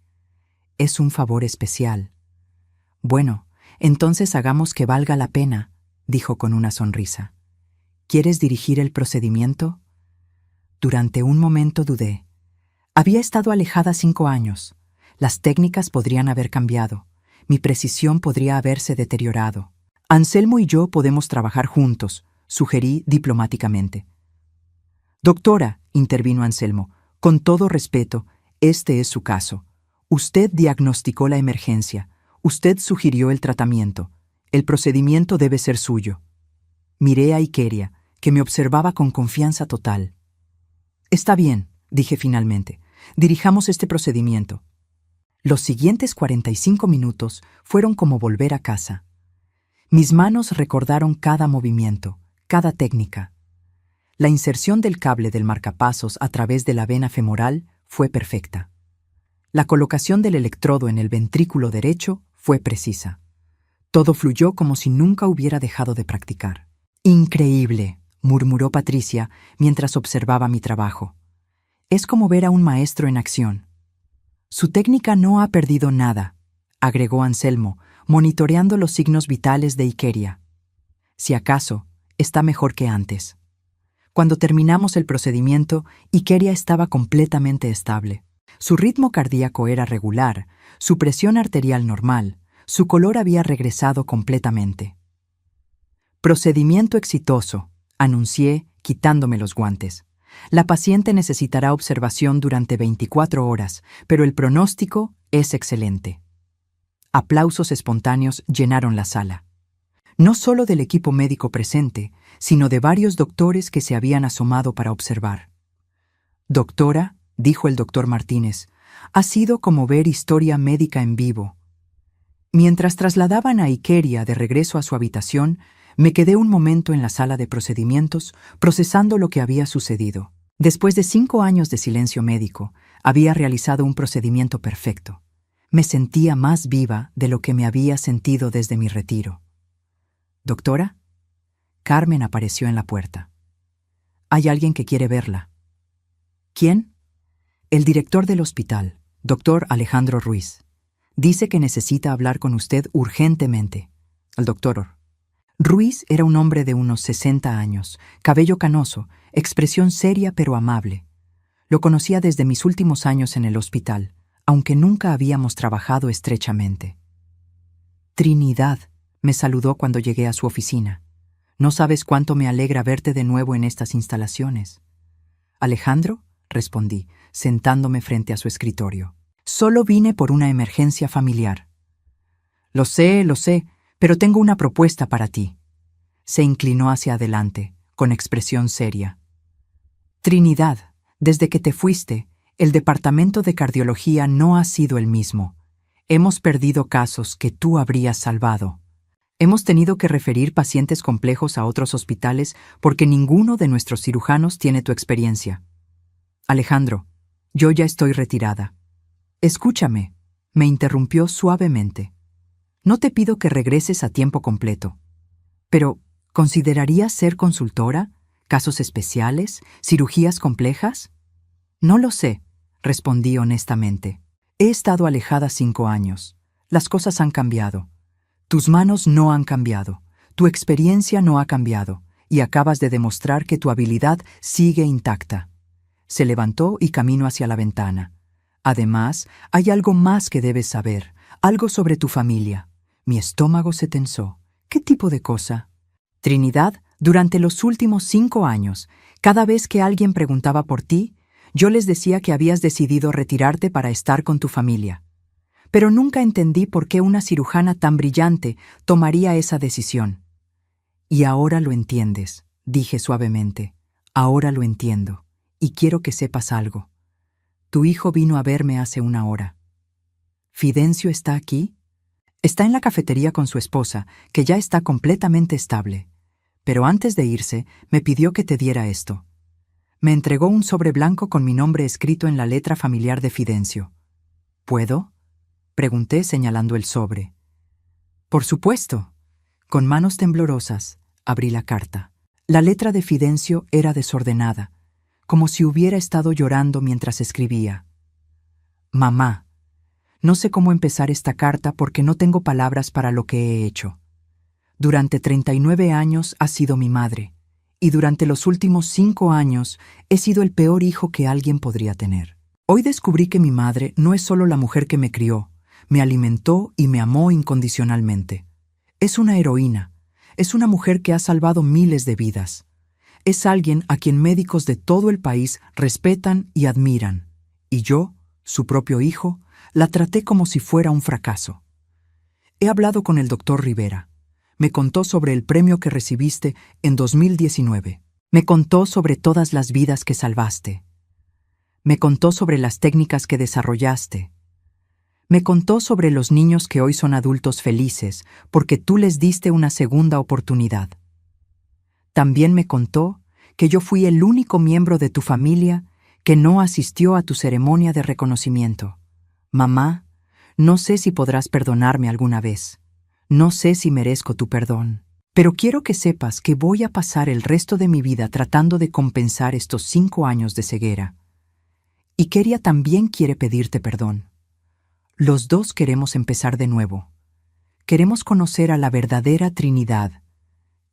«Es un favor especial». «Bueno, entonces hagamos que valga la pena», dijo con una sonrisa. «¿Quieres dirigir el procedimiento?». Durante un momento dudé. Había estado alejada 5 años. Las técnicas podrían haber cambiado. Mi precisión podría haberse deteriorado. «Anselmo y yo podemos trabajar juntos», sugerí diplomáticamente. «Doctora», intervino Anselmo, «con todo respeto, este es su caso. Usted diagnosticó la emergencia. Usted sugirió el tratamiento. El procedimiento debe ser suyo». Miré a Ikeria, que me observaba con confianza total. «Está bien», dije finalmente. «Dirijamos este procedimiento». Los siguientes 45 minutos fueron como volver a casa. Mis manos recordaron cada movimiento, cada técnica. La inserción del cable del marcapasos a través de la vena femoral fue perfecta. La colocación del electrodo en el ventrículo derecho fue precisa. Todo fluyó como si nunca hubiera dejado de practicar. «Increíble», murmuró Patricia mientras observaba mi trabajo. «Es como ver a un maestro en acción». «Su técnica no ha perdido nada», agregó Anselmo, monitoreando los signos vitales de Ikeria. «Si acaso, está mejor que antes». Cuando terminamos el procedimiento, Ikeria estaba completamente estable. Su ritmo cardíaco era regular, su presión arterial normal, su color había regresado completamente. «Procedimiento exitoso», anuncié, quitándome los guantes. «La paciente necesitará observación durante 24 horas, pero el pronóstico es excelente». Aplausos espontáneos llenaron la sala. No solo del equipo médico presente, sino de varios doctores que se habían asomado para observar. «Doctora», dijo el doctor Martínez, «ha sido como ver historia médica en vivo». Mientras trasladaban a Ikeria de regreso a su habitación, me quedé un momento en la sala de procedimientos procesando lo que había sucedido. Después de 5 años de silencio médico, había realizado un procedimiento perfecto. Me sentía más viva de lo que me había sentido desde mi retiro. «¿Doctora?». Carmen apareció en la puerta. «Hay alguien que quiere verla». «¿Quién?». «El director del hospital, doctor Alejandro Ruiz. Dice que necesita hablar con usted urgentemente». El doctor Ruiz era un hombre de unos 60 años, cabello canoso, expresión seria pero amable. Lo conocía desde mis últimos años en el hospital, aunque nunca habíamos trabajado estrechamente. «Trinidad», me saludó cuando llegué a su oficina. «No sabes cuánto me alegra verte de nuevo en estas instalaciones». «¿Alejandro?», respondí, sentándome frente a su escritorio. «Solo vine por una emergencia familiar». Lo sé, pero tengo una propuesta para ti». Se inclinó hacia adelante, con expresión seria. «Trinidad, desde que te fuiste, el departamento de cardiología no ha sido el mismo. Hemos perdido casos que tú habrías salvado. Hemos tenido que referir pacientes complejos a otros hospitales porque ninguno de nuestros cirujanos tiene tu experiencia. Alejandro, yo ya estoy retirada». «Escúchame», me interrumpió suavemente. «No te pido que regreses a tiempo completo. Pero, ¿considerarías ser consultora? ¿Casos especiales? ¿Cirugías complejas?». «No lo sé», respondí honestamente. «He estado alejada 5 años. Las cosas han cambiado. Tus manos no han cambiado. Tu experiencia no ha cambiado. Y acabas de demostrar que tu habilidad sigue intacta». Se levantó y caminó hacia la ventana. Además, hay algo más que debes saber, algo sobre tu familia. Mi estómago se tensó. ¿Qué tipo de cosa? Trinidad, durante los últimos 5 años, cada vez que alguien preguntaba por ti, yo les decía que habías decidido retirarte para estar con tu familia. Pero nunca entendí por qué una cirujana tan brillante tomaría esa decisión. Y ahora lo entiendes, dije suavemente. Ahora lo entiendo, y quiero que sepas algo. Tu hijo vino a verme hace 1 hora. ¿Fidencio está aquí? Está en la cafetería con su esposa, que ya está completamente estable. Pero antes de irse, me pidió que te diera esto. Me entregó un sobre blanco con mi nombre escrito en la letra familiar de Fidencio. ¿Puedo?, pregunté señalando el sobre. Por supuesto. Con manos temblorosas, abrí la carta. La letra de Fidencio era desordenada, como si hubiera estado llorando mientras escribía. Mamá, no sé cómo empezar esta carta porque no tengo palabras para lo que he hecho. Durante 39 años has sido mi madre, y durante los últimos 5 años he sido el peor hijo que alguien podría tener. Hoy descubrí que mi madre no es solo la mujer que me crió, me alimentó y me amó incondicionalmente. Es una heroína, es una mujer que ha salvado miles de vidas. Es alguien a quien médicos de todo el país respetan y admiran. Y yo, su propio hijo, la traté como si fuera un fracaso. He hablado con el doctor Rivera. Me contó sobre el premio que recibiste en 2019. Me contó sobre todas las vidas que salvaste. Me contó sobre las técnicas que desarrollaste. Me contó sobre los niños que hoy son adultos felices porque tú les diste una segunda oportunidad. También me contó que yo fui el único miembro de tu familia que no asistió a tu ceremonia de reconocimiento. Mamá, no sé si podrás perdonarme alguna vez. No sé si merezco tu perdón. Pero quiero que sepas que voy a pasar el resto de mi vida tratando de compensar estos 5 años de ceguera. Y Keria también quiere pedirte perdón. Los dos queremos empezar de nuevo. Queremos conocer a la verdadera Trinidad.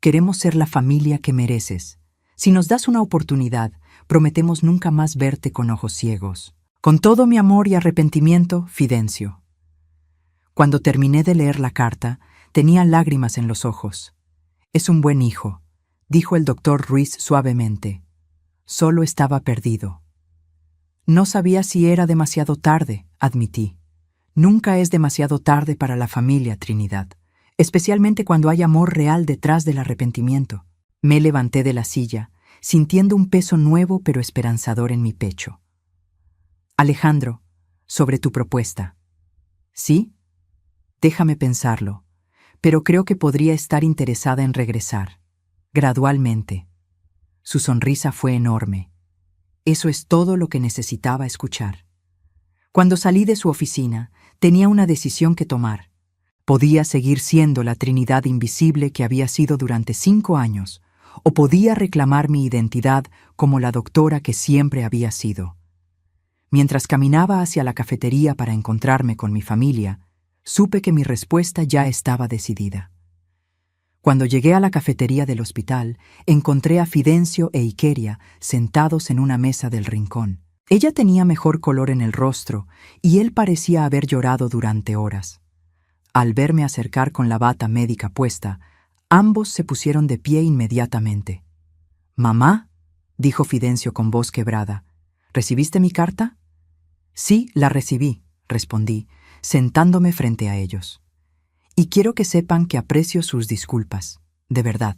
Queremos ser la familia que mereces. Si nos das una oportunidad, prometemos nunca más verte con ojos ciegos. Con todo mi amor y arrepentimiento, Fidencio. Cuando terminé de leer la carta, tenía lágrimas en los ojos. Es un buen hijo, dijo el doctor Ruiz suavemente. Solo estaba perdido. No sabía si era demasiado tarde, admití. Nunca es demasiado tarde para la familia, Trinidad, especialmente cuando hay amor real detrás del arrepentimiento. Me levanté de la silla, sintiendo un peso nuevo pero esperanzador en mi pecho. Alejandro, sobre tu propuesta. ¿Sí? Déjame pensarlo, pero creo que podría estar interesada en regresar, gradualmente. Su sonrisa fue enorme. Eso es todo lo que necesitaba escuchar. Cuando salí de su oficina, tenía una decisión que tomar. Podía seguir siendo la Trinidad invisible que había sido durante 5 años, o podía reclamar mi identidad como la doctora que siempre había sido. Mientras caminaba hacia la cafetería para encontrarme con mi familia, supe que mi respuesta ya estaba decidida. Cuando llegué a la cafetería del hospital, encontré a Fidencio e Ikeria sentados en una mesa del rincón. Ella tenía mejor color en el rostro y él parecía haber llorado durante horas. Al verme acercar con la bata médica puesta, ambos se pusieron de pie inmediatamente. «Mamá», dijo Fidencio con voz quebrada, «¿recibiste mi carta?» «Sí, la recibí», respondí, sentándome frente a ellos. «Y quiero que sepan que aprecio sus disculpas, de verdad».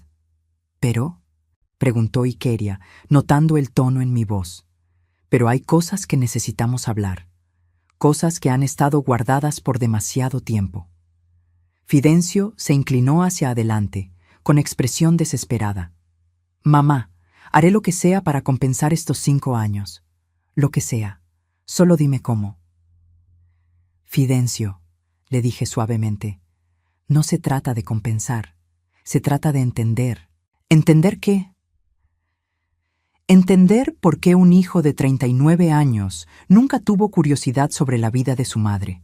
«¿Pero?», preguntó Ikeria, notando el tono en mi voz. «Pero hay cosas que necesitamos hablar, cosas que han estado guardadas por demasiado tiempo». Fidencio se inclinó hacia adelante, con expresión desesperada. «Mamá, haré lo que sea para compensar estos 5 años. Lo que sea. Solo dime cómo». «Fidencio», le dije suavemente, «no se trata de compensar. Se trata de entender». ¿Entender qué? Entender por qué un hijo de 39 años nunca tuvo curiosidad sobre la vida de su madre.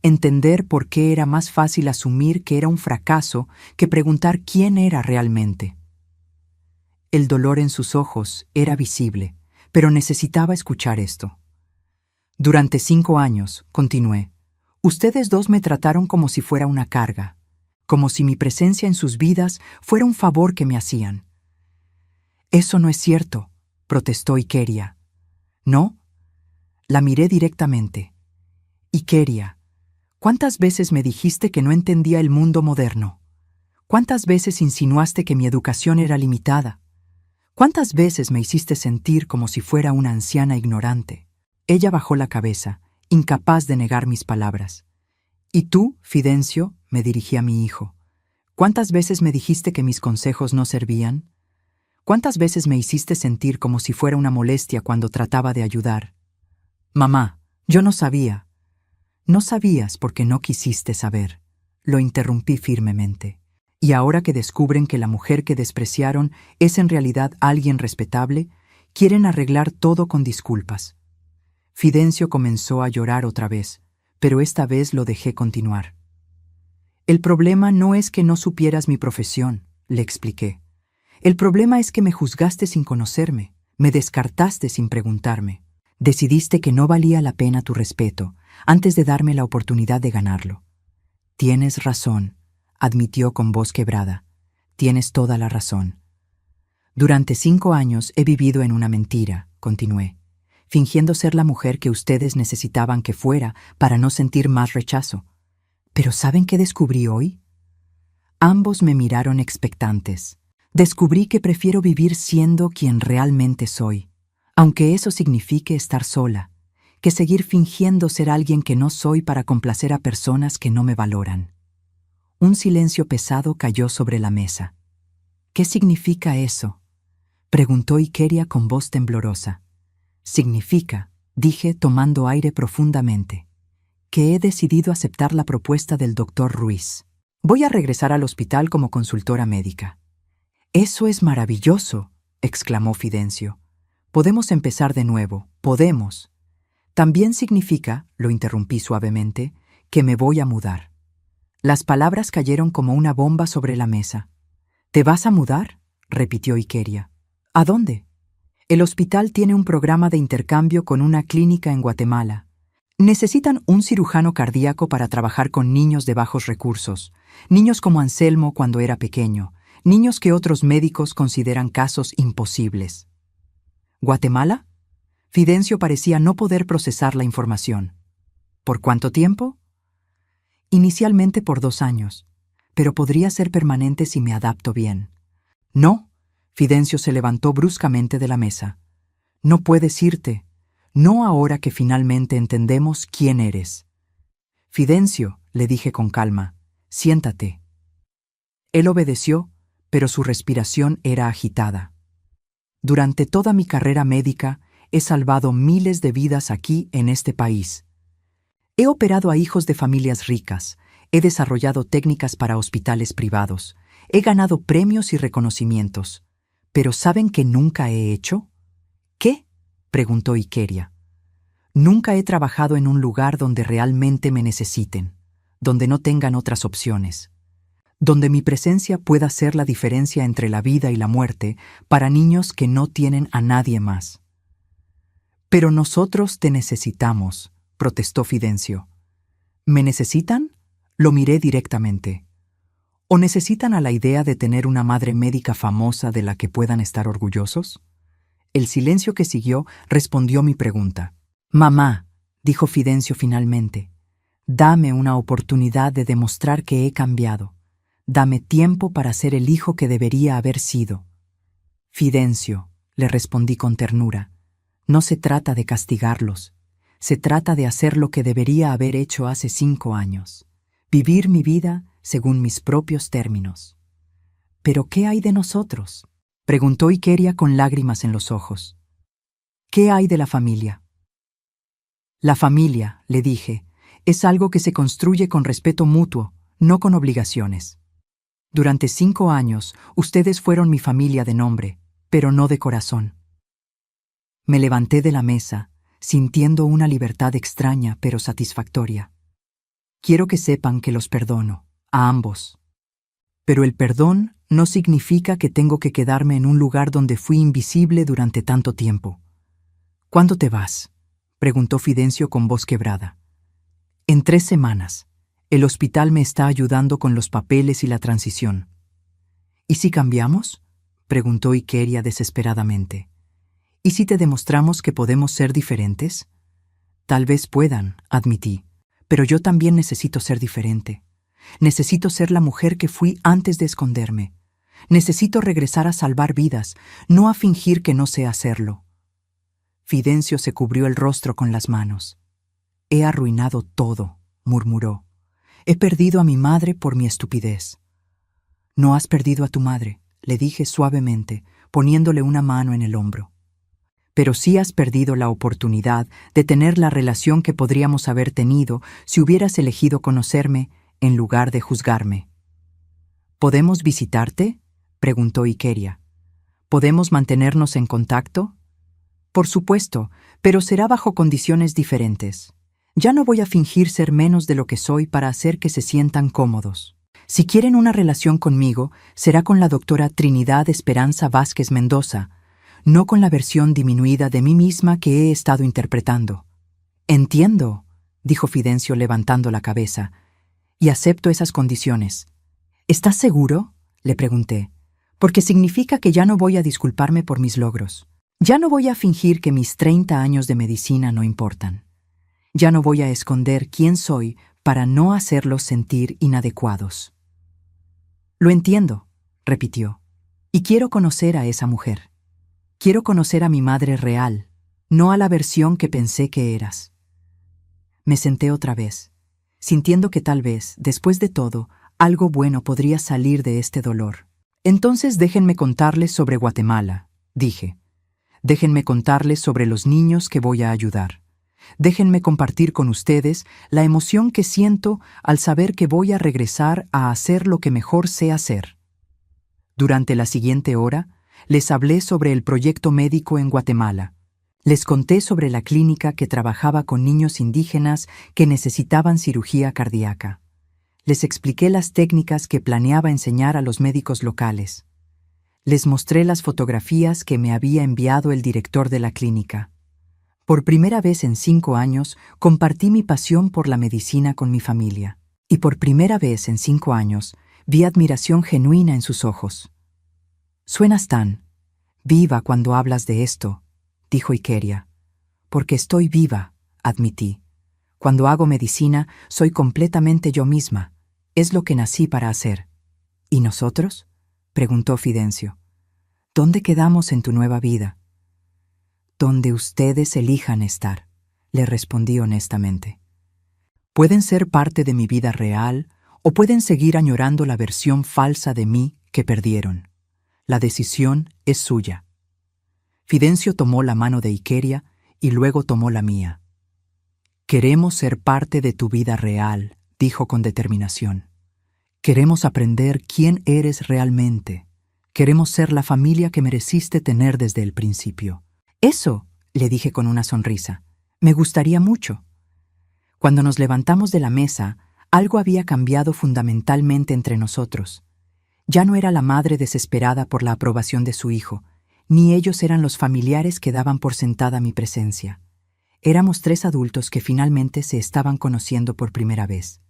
Entender por qué era más fácil asumir que era un fracaso que preguntar quién era realmente. El dolor en sus ojos era visible, pero necesitaba escuchar esto. Durante 5 años, continué, ustedes dos me trataron como si fuera una carga, como si mi presencia en sus vidas fuera un favor que me hacían. Eso no es cierto, protestó Ikeria. ¿No? La miré directamente. Ikeria, ¿cuántas veces me dijiste que no entendía el mundo moderno? ¿Cuántas veces insinuaste que mi educación era limitada? ¿Cuántas veces me hiciste sentir como si fuera una anciana ignorante? Ella bajó la cabeza, incapaz de negar mis palabras. ¿Y tú, Fidencio?, me dirigí a mi hijo. ¿Cuántas veces me dijiste que mis consejos no servían? ¿Cuántas veces me hiciste sentir como si fuera una molestia cuando trataba de ayudar? Mamá, yo no sabía. No sabías porque no quisiste saber. Lo interrumpí firmemente. Y ahora que descubren que la mujer que despreciaron es en realidad alguien respetable, quieren arreglar todo con disculpas. Fidencio comenzó a llorar otra vez, pero esta vez lo dejé continuar. El problema no es que no supieras mi profesión, le expliqué. El problema es que me juzgaste sin conocerme, me descartaste sin preguntarme. Decidiste que no valía la pena tu respeto antes de darme la oportunidad de ganarlo. Tienes razón, admitió con voz quebrada. Tienes toda la razón. Durante 5 años he vivido en una mentira, continué, fingiendo ser la mujer que ustedes necesitaban que fuera para no sentir más rechazo. ¿Pero saben qué descubrí hoy? Ambos me miraron expectantes. Descubrí que prefiero vivir siendo quien realmente soy, aunque eso signifique estar sola, que seguir fingiendo ser alguien que no soy para complacer a personas que no me valoran. Un silencio pesado cayó sobre la mesa. ¿Qué significa eso?, preguntó Ikeria con voz temblorosa. Significa, dije tomando aire profundamente, que he decidido aceptar la propuesta del doctor Ruiz. Voy a regresar al hospital como consultora médica. Eso es maravilloso, exclamó Fidencio. Podemos empezar de nuevo, podemos. También significa, lo interrumpí suavemente, que me voy a mudar. Las palabras cayeron como una bomba sobre la mesa. ¿Te vas a mudar?, repitió Ikeria. ¿A dónde? El hospital tiene un programa de intercambio con una clínica en Guatemala. Necesitan un cirujano cardíaco para trabajar con niños de bajos recursos, niños como Anselmo cuando era pequeño, niños que otros médicos consideran casos imposibles. ¿Guatemala? Fidencio parecía no poder procesar la información. ¿Por cuánto tiempo? Inicialmente por 2 años, pero podría ser permanente si me adapto bien. No, Fidencio se levantó bruscamente de la mesa. No puedes irte, no ahora que finalmente entendemos quién eres. Fidencio, le dije con calma, siéntate. Él obedeció, pero su respiración era agitada. Durante toda mi carrera médica he salvado miles de vidas aquí en este país. He operado a hijos de familias ricas, he desarrollado técnicas para hospitales privados, he ganado premios y reconocimientos. ¿Pero saben qué nunca he hecho? ¿Qué?, preguntó Ikeria. Nunca he trabajado en un lugar donde realmente me necesiten, donde no tengan otras opciones, donde mi presencia pueda hacer la diferencia entre la vida y la muerte para niños que no tienen a nadie más. Pero nosotros te necesitamos, protestó Fidencio. ¿Me necesitan? Lo miré directamente. ¿O necesitan a la idea de tener una madre médica famosa de la que puedan estar orgullosos? El silencio que siguió respondió mi pregunta. Mamá, dijo Fidencio finalmente, dame una oportunidad de demostrar que he cambiado. Dame tiempo para ser el hijo que debería haber sido. Fidencio, le respondí con ternura, no se trata de castigarlos. Se trata de hacer lo que debería haber hecho hace 5 años. Vivir mi vida según mis propios términos. ¿Pero qué hay de nosotros?, preguntó Ikeria con lágrimas en los ojos. ¿Qué hay de la familia? La familia, le dije, es algo que se construye con respeto mutuo, no con obligaciones. Durante 5 años, ustedes fueron mi familia de nombre, pero no de corazón. Me levanté de la mesa, sintiendo una libertad extraña pero satisfactoria. Quiero que sepan que los perdono, a ambos. Pero el perdón no significa que tengo que quedarme en un lugar donde fui invisible durante tanto tiempo. ¿Cuándo te vas?, preguntó Fidencio con voz quebrada. En 3 semanas. El hospital me está ayudando con los papeles y la transición. ¿Y si cambiamos?, preguntó Ikeria desesperadamente. ¿Y si te demostramos que podemos ser diferentes? Tal vez puedan, admití, pero yo también necesito ser diferente. Necesito ser la mujer que fui antes de esconderme. Necesito regresar a salvar vidas, no a fingir que no sé hacerlo. Fidencio se cubrió el rostro con las manos. He arruinado todo, murmuró. He perdido a mi madre por mi estupidez. No has perdido a tu madre, le dije suavemente, poniéndole una mano en el hombro. Pero sí has perdido la oportunidad de tener la relación que podríamos haber tenido si hubieras elegido conocerme en lugar de juzgarme. ¿Podemos visitarte?, preguntó Ikeria. ¿Podemos mantenernos en contacto? Por supuesto, pero será bajo condiciones diferentes. Ya no voy a fingir ser menos de lo que soy para hacer que se sientan cómodos. Si quieren una relación conmigo, será con la doctora Trinidad Esperanza Vázquez Mendoza, no con la versión disminuida de mí misma que he estado interpretando. Entiendo, dijo Fidencio levantando la cabeza, y acepto esas condiciones. ¿Estás seguro?, le pregunté, porque significa que ya no voy a disculparme por mis logros. Ya no voy a fingir que mis 30 años de medicina no importan. Ya no voy a esconder quién soy para no hacerlos sentir inadecuados. Lo entiendo, repitió, y quiero conocer a esa mujer. Quiero conocer a mi madre real, no a la versión que pensé que eras. Me senté otra vez, sintiendo que tal vez, después de todo, algo bueno podría salir de este dolor. Entonces déjenme contarles sobre Guatemala, dije. Déjenme contarles sobre los niños que voy a ayudar. Déjenme compartir con ustedes la emoción que siento al saber que voy a regresar a hacer lo que mejor sé hacer. Durante la siguiente hora, les hablé sobre el proyecto médico en Guatemala. Les conté sobre la clínica que trabajaba con niños indígenas que necesitaban cirugía cardíaca. Les expliqué las técnicas que planeaba enseñar a los médicos locales. Les mostré las fotografías que me había enviado el director de la clínica. Por primera vez en 5 años, compartí mi pasión por la medicina con mi familia. Y por primera vez en 5 años, vi admiración genuina en sus ojos. Suenas tan viva cuando hablas de esto, dijo Ikeria. Porque estoy viva, admití. Cuando hago medicina, soy completamente yo misma. Es lo que nací para hacer. ¿Y nosotros?, preguntó Fidencio. ¿Dónde quedamos en tu nueva vida? Donde ustedes elijan estar, le respondí honestamente. Pueden ser parte de mi vida real o pueden seguir añorando la versión falsa de mí que perdieron. La decisión es suya. Fidencio tomó la mano de Ikeria y luego tomó la mía. Queremos ser parte de tu vida real, dijo con determinación. Queremos aprender quién eres realmente. Queremos ser la familia que mereciste tener desde el principio. Eso, le dije con una sonrisa, me gustaría mucho. Cuando nos levantamos de la mesa, algo había cambiado fundamentalmente entre nosotros. Ya no era la madre desesperada por la aprobación de su hijo, ni ellos eran los familiares que daban por sentada mi presencia. Éramos 3 adultos que finalmente se estaban conociendo por primera vez.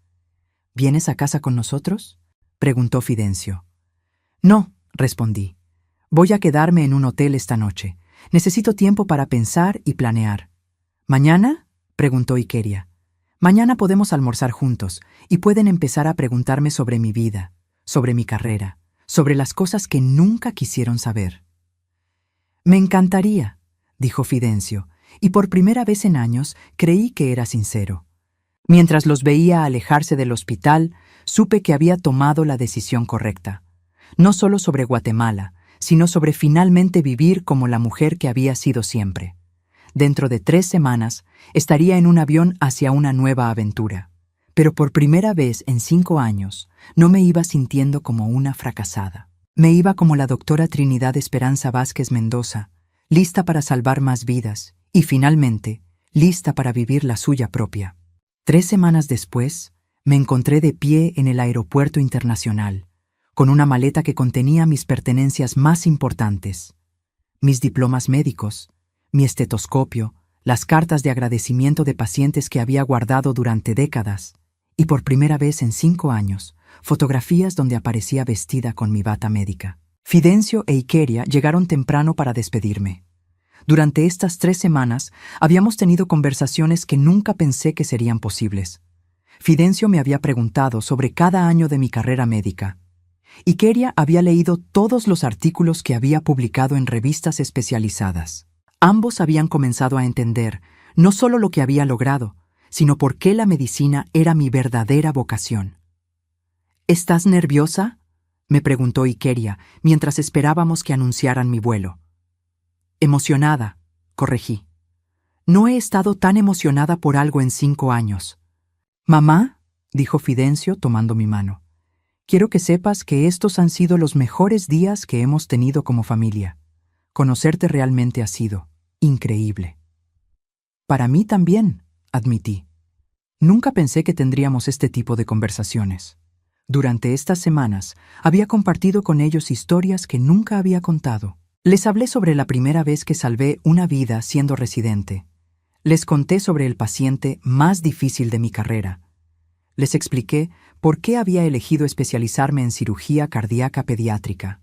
¿Vienes a casa con nosotros?, preguntó Fidencio. No, respondí. Voy a quedarme en un hotel esta noche. Necesito tiempo para pensar y planear. ¿Mañana?, preguntó Ikeria. Mañana podemos almorzar juntos y pueden empezar a preguntarme sobre mi vida, sobre mi carrera, sobre las cosas que nunca quisieron saber. Me encantaría, dijo Fidencio, y por primera vez en años creí que era sincero. Mientras los veía alejarse del hospital, supe que había tomado la decisión correcta. No solo sobre Guatemala, sino sobre finalmente vivir como la mujer que había sido siempre. Dentro de 3 semanas, estaría en un avión hacia una nueva aventura. Pero por primera vez en 5 años, no me iba sintiendo como una fracasada. Me iba como la doctora Trinidad Esperanza Vázquez Mendoza, lista para salvar más vidas y, finalmente, lista para vivir la suya propia. 3 semanas después, me encontré de pie en el aeropuerto internacional, con una maleta que contenía mis pertenencias más importantes, mis diplomas médicos, mi estetoscopio, las cartas de agradecimiento de pacientes que había guardado durante décadas, y por primera vez en 5 años, fotografías donde aparecía vestida con mi bata médica. Fidencio e Ikeria llegaron temprano para despedirme. Durante estas 3 semanas habíamos tenido conversaciones que nunca pensé que serían posibles. Fidencio me había preguntado sobre cada año de mi carrera médica. Ikeria había leído todos los artículos que había publicado en revistas especializadas. Ambos habían comenzado a entender no solo lo que había logrado, sino por qué la medicina era mi verdadera vocación. ¿Estás nerviosa?, me preguntó Ikeria mientras esperábamos que anunciaran mi vuelo. Emocionada, corregí. No he estado tan emocionada por algo en 5 años. Mamá, dijo Fidencio tomando mi mano, quiero que sepas que estos han sido los mejores días que hemos tenido como familia. Conocerte realmente ha sido increíble. Para mí también, admití. Nunca pensé que tendríamos este tipo de conversaciones. Durante estas semanas había compartido con ellos historias que nunca había contado. Les hablé sobre la primera vez que salvé una vida siendo residente. Les conté sobre el paciente más difícil de mi carrera. Les expliqué por qué había elegido especializarme en cirugía cardíaca pediátrica.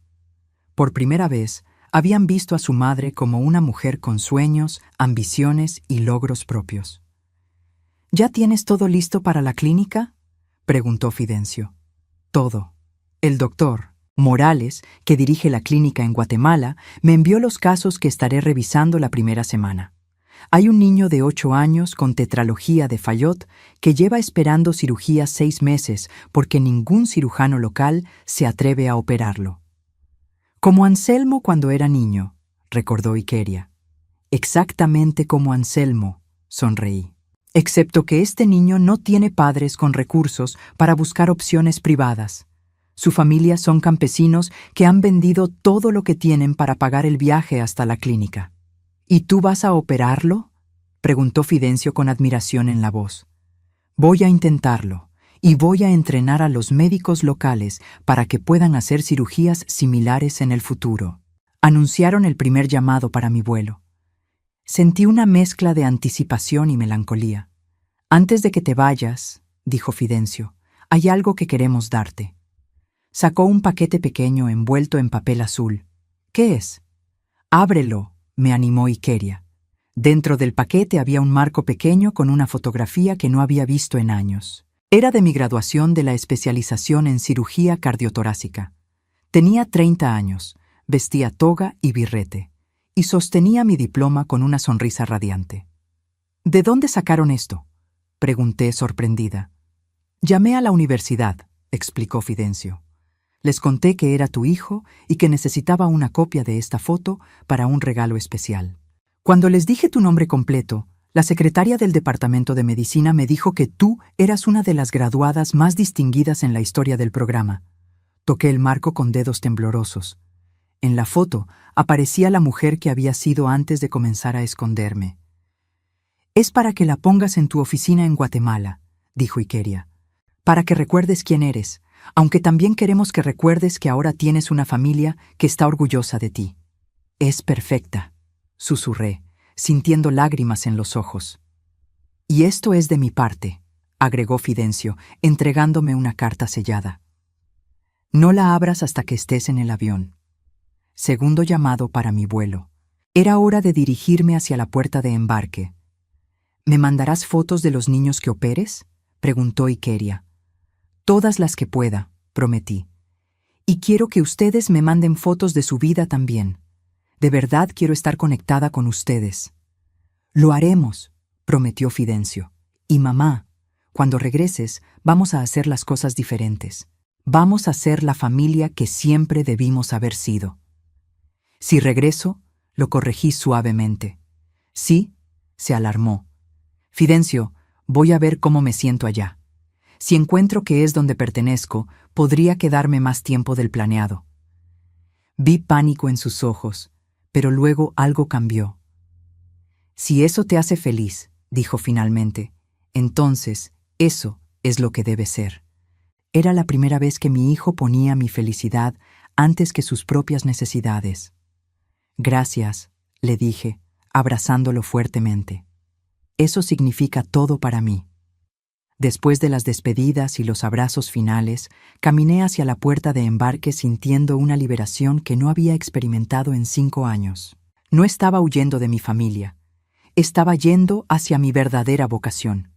Por primera vez, habían visto a su madre como una mujer con sueños, ambiciones y logros propios. ¿Ya tienes todo listo para la clínica?, preguntó Fidencio. Todo. El doctor Morales, que dirige la clínica en Guatemala, me envió los casos que estaré revisando la primera semana. Hay un niño de 8 años con tetralogía de Fallot que lleva esperando cirugía 6 meses porque ningún cirujano local se atreve a operarlo. Como Anselmo cuando era niño, recordó Ikeria. Exactamente como Anselmo, sonreí. Excepto que este niño no tiene padres con recursos para buscar opciones privadas. Su familia son campesinos que han vendido todo lo que tienen para pagar el viaje hasta la clínica. ¿Y tú vas a operarlo?, preguntó Fidencio con admiración en la voz. Voy a intentarlo, y voy a entrenar a los médicos locales para que puedan hacer cirugías similares en el futuro. Anunciaron el primer llamado para mi vuelo. Sentí una mezcla de anticipación y melancolía. Antes de que te vayas, dijo Fidencio, hay algo que queremos darte. Sacó un paquete pequeño envuelto en papel azul. ¿Qué es? Ábrelo, me animó Ikeria. Dentro del paquete había un marco pequeño con una fotografía que no había visto en años. Era de mi graduación de la especialización en cirugía cardiotorácica. Tenía 30 años, vestía toga y birrete, y sostenía mi diploma con una sonrisa radiante. ¿De dónde sacaron esto?, pregunté sorprendida. Llamé a la universidad, explicó Fidencio. Les conté que era tu hijo y que necesitaba una copia de esta foto para un regalo especial. Cuando les dije tu nombre completo, la secretaria del Departamento de Medicina me dijo que tú eras una de las graduadas más distinguidas en la historia del programa. Toqué el marco con dedos temblorosos. En la foto aparecía la mujer que había sido antes de comenzar a esconderme. Es para que la pongas en tu oficina en Guatemala, dijo Ikeria, para que recuerdes quién eres, aunque también queremos que recuerdes que ahora tienes una familia que está orgullosa de ti. Es perfecta, susurré, sintiendo lágrimas en los ojos. Y esto es de mi parte, agregó Fidencio, entregándome una carta sellada. No la abras hasta que estés en el avión. Segundo llamado para mi vuelo. Era hora de dirigirme hacia la puerta de embarque. ¿Me mandarás fotos de los niños que operes?, preguntó Ikeria. Todas las que pueda, prometí. Y quiero que ustedes me manden fotos de su vida también. De verdad quiero estar conectada con ustedes. Lo haremos, prometió Fidencio. Y mamá, cuando regreses, vamos a hacer las cosas diferentes. Vamos a ser la familia que siempre debimos haber sido. Si regreso, lo corregí suavemente. Sí, se alarmó. Fidencio, voy a ver cómo me siento allá. Si encuentro que es donde pertenezco, podría quedarme más tiempo del planeado. Vi pánico en sus ojos, pero luego algo cambió. Si eso te hace feliz, dijo finalmente, entonces eso es lo que debe ser. Era la primera vez que mi hijo ponía mi felicidad antes que sus propias necesidades. Gracias, le dije, abrazándolo fuertemente. Eso significa todo para mí. Después de las despedidas y los abrazos finales, caminé hacia la puerta de embarque sintiendo una liberación que no había experimentado en 5 años. No estaba huyendo de mi familia. Estaba yendo hacia mi verdadera vocación.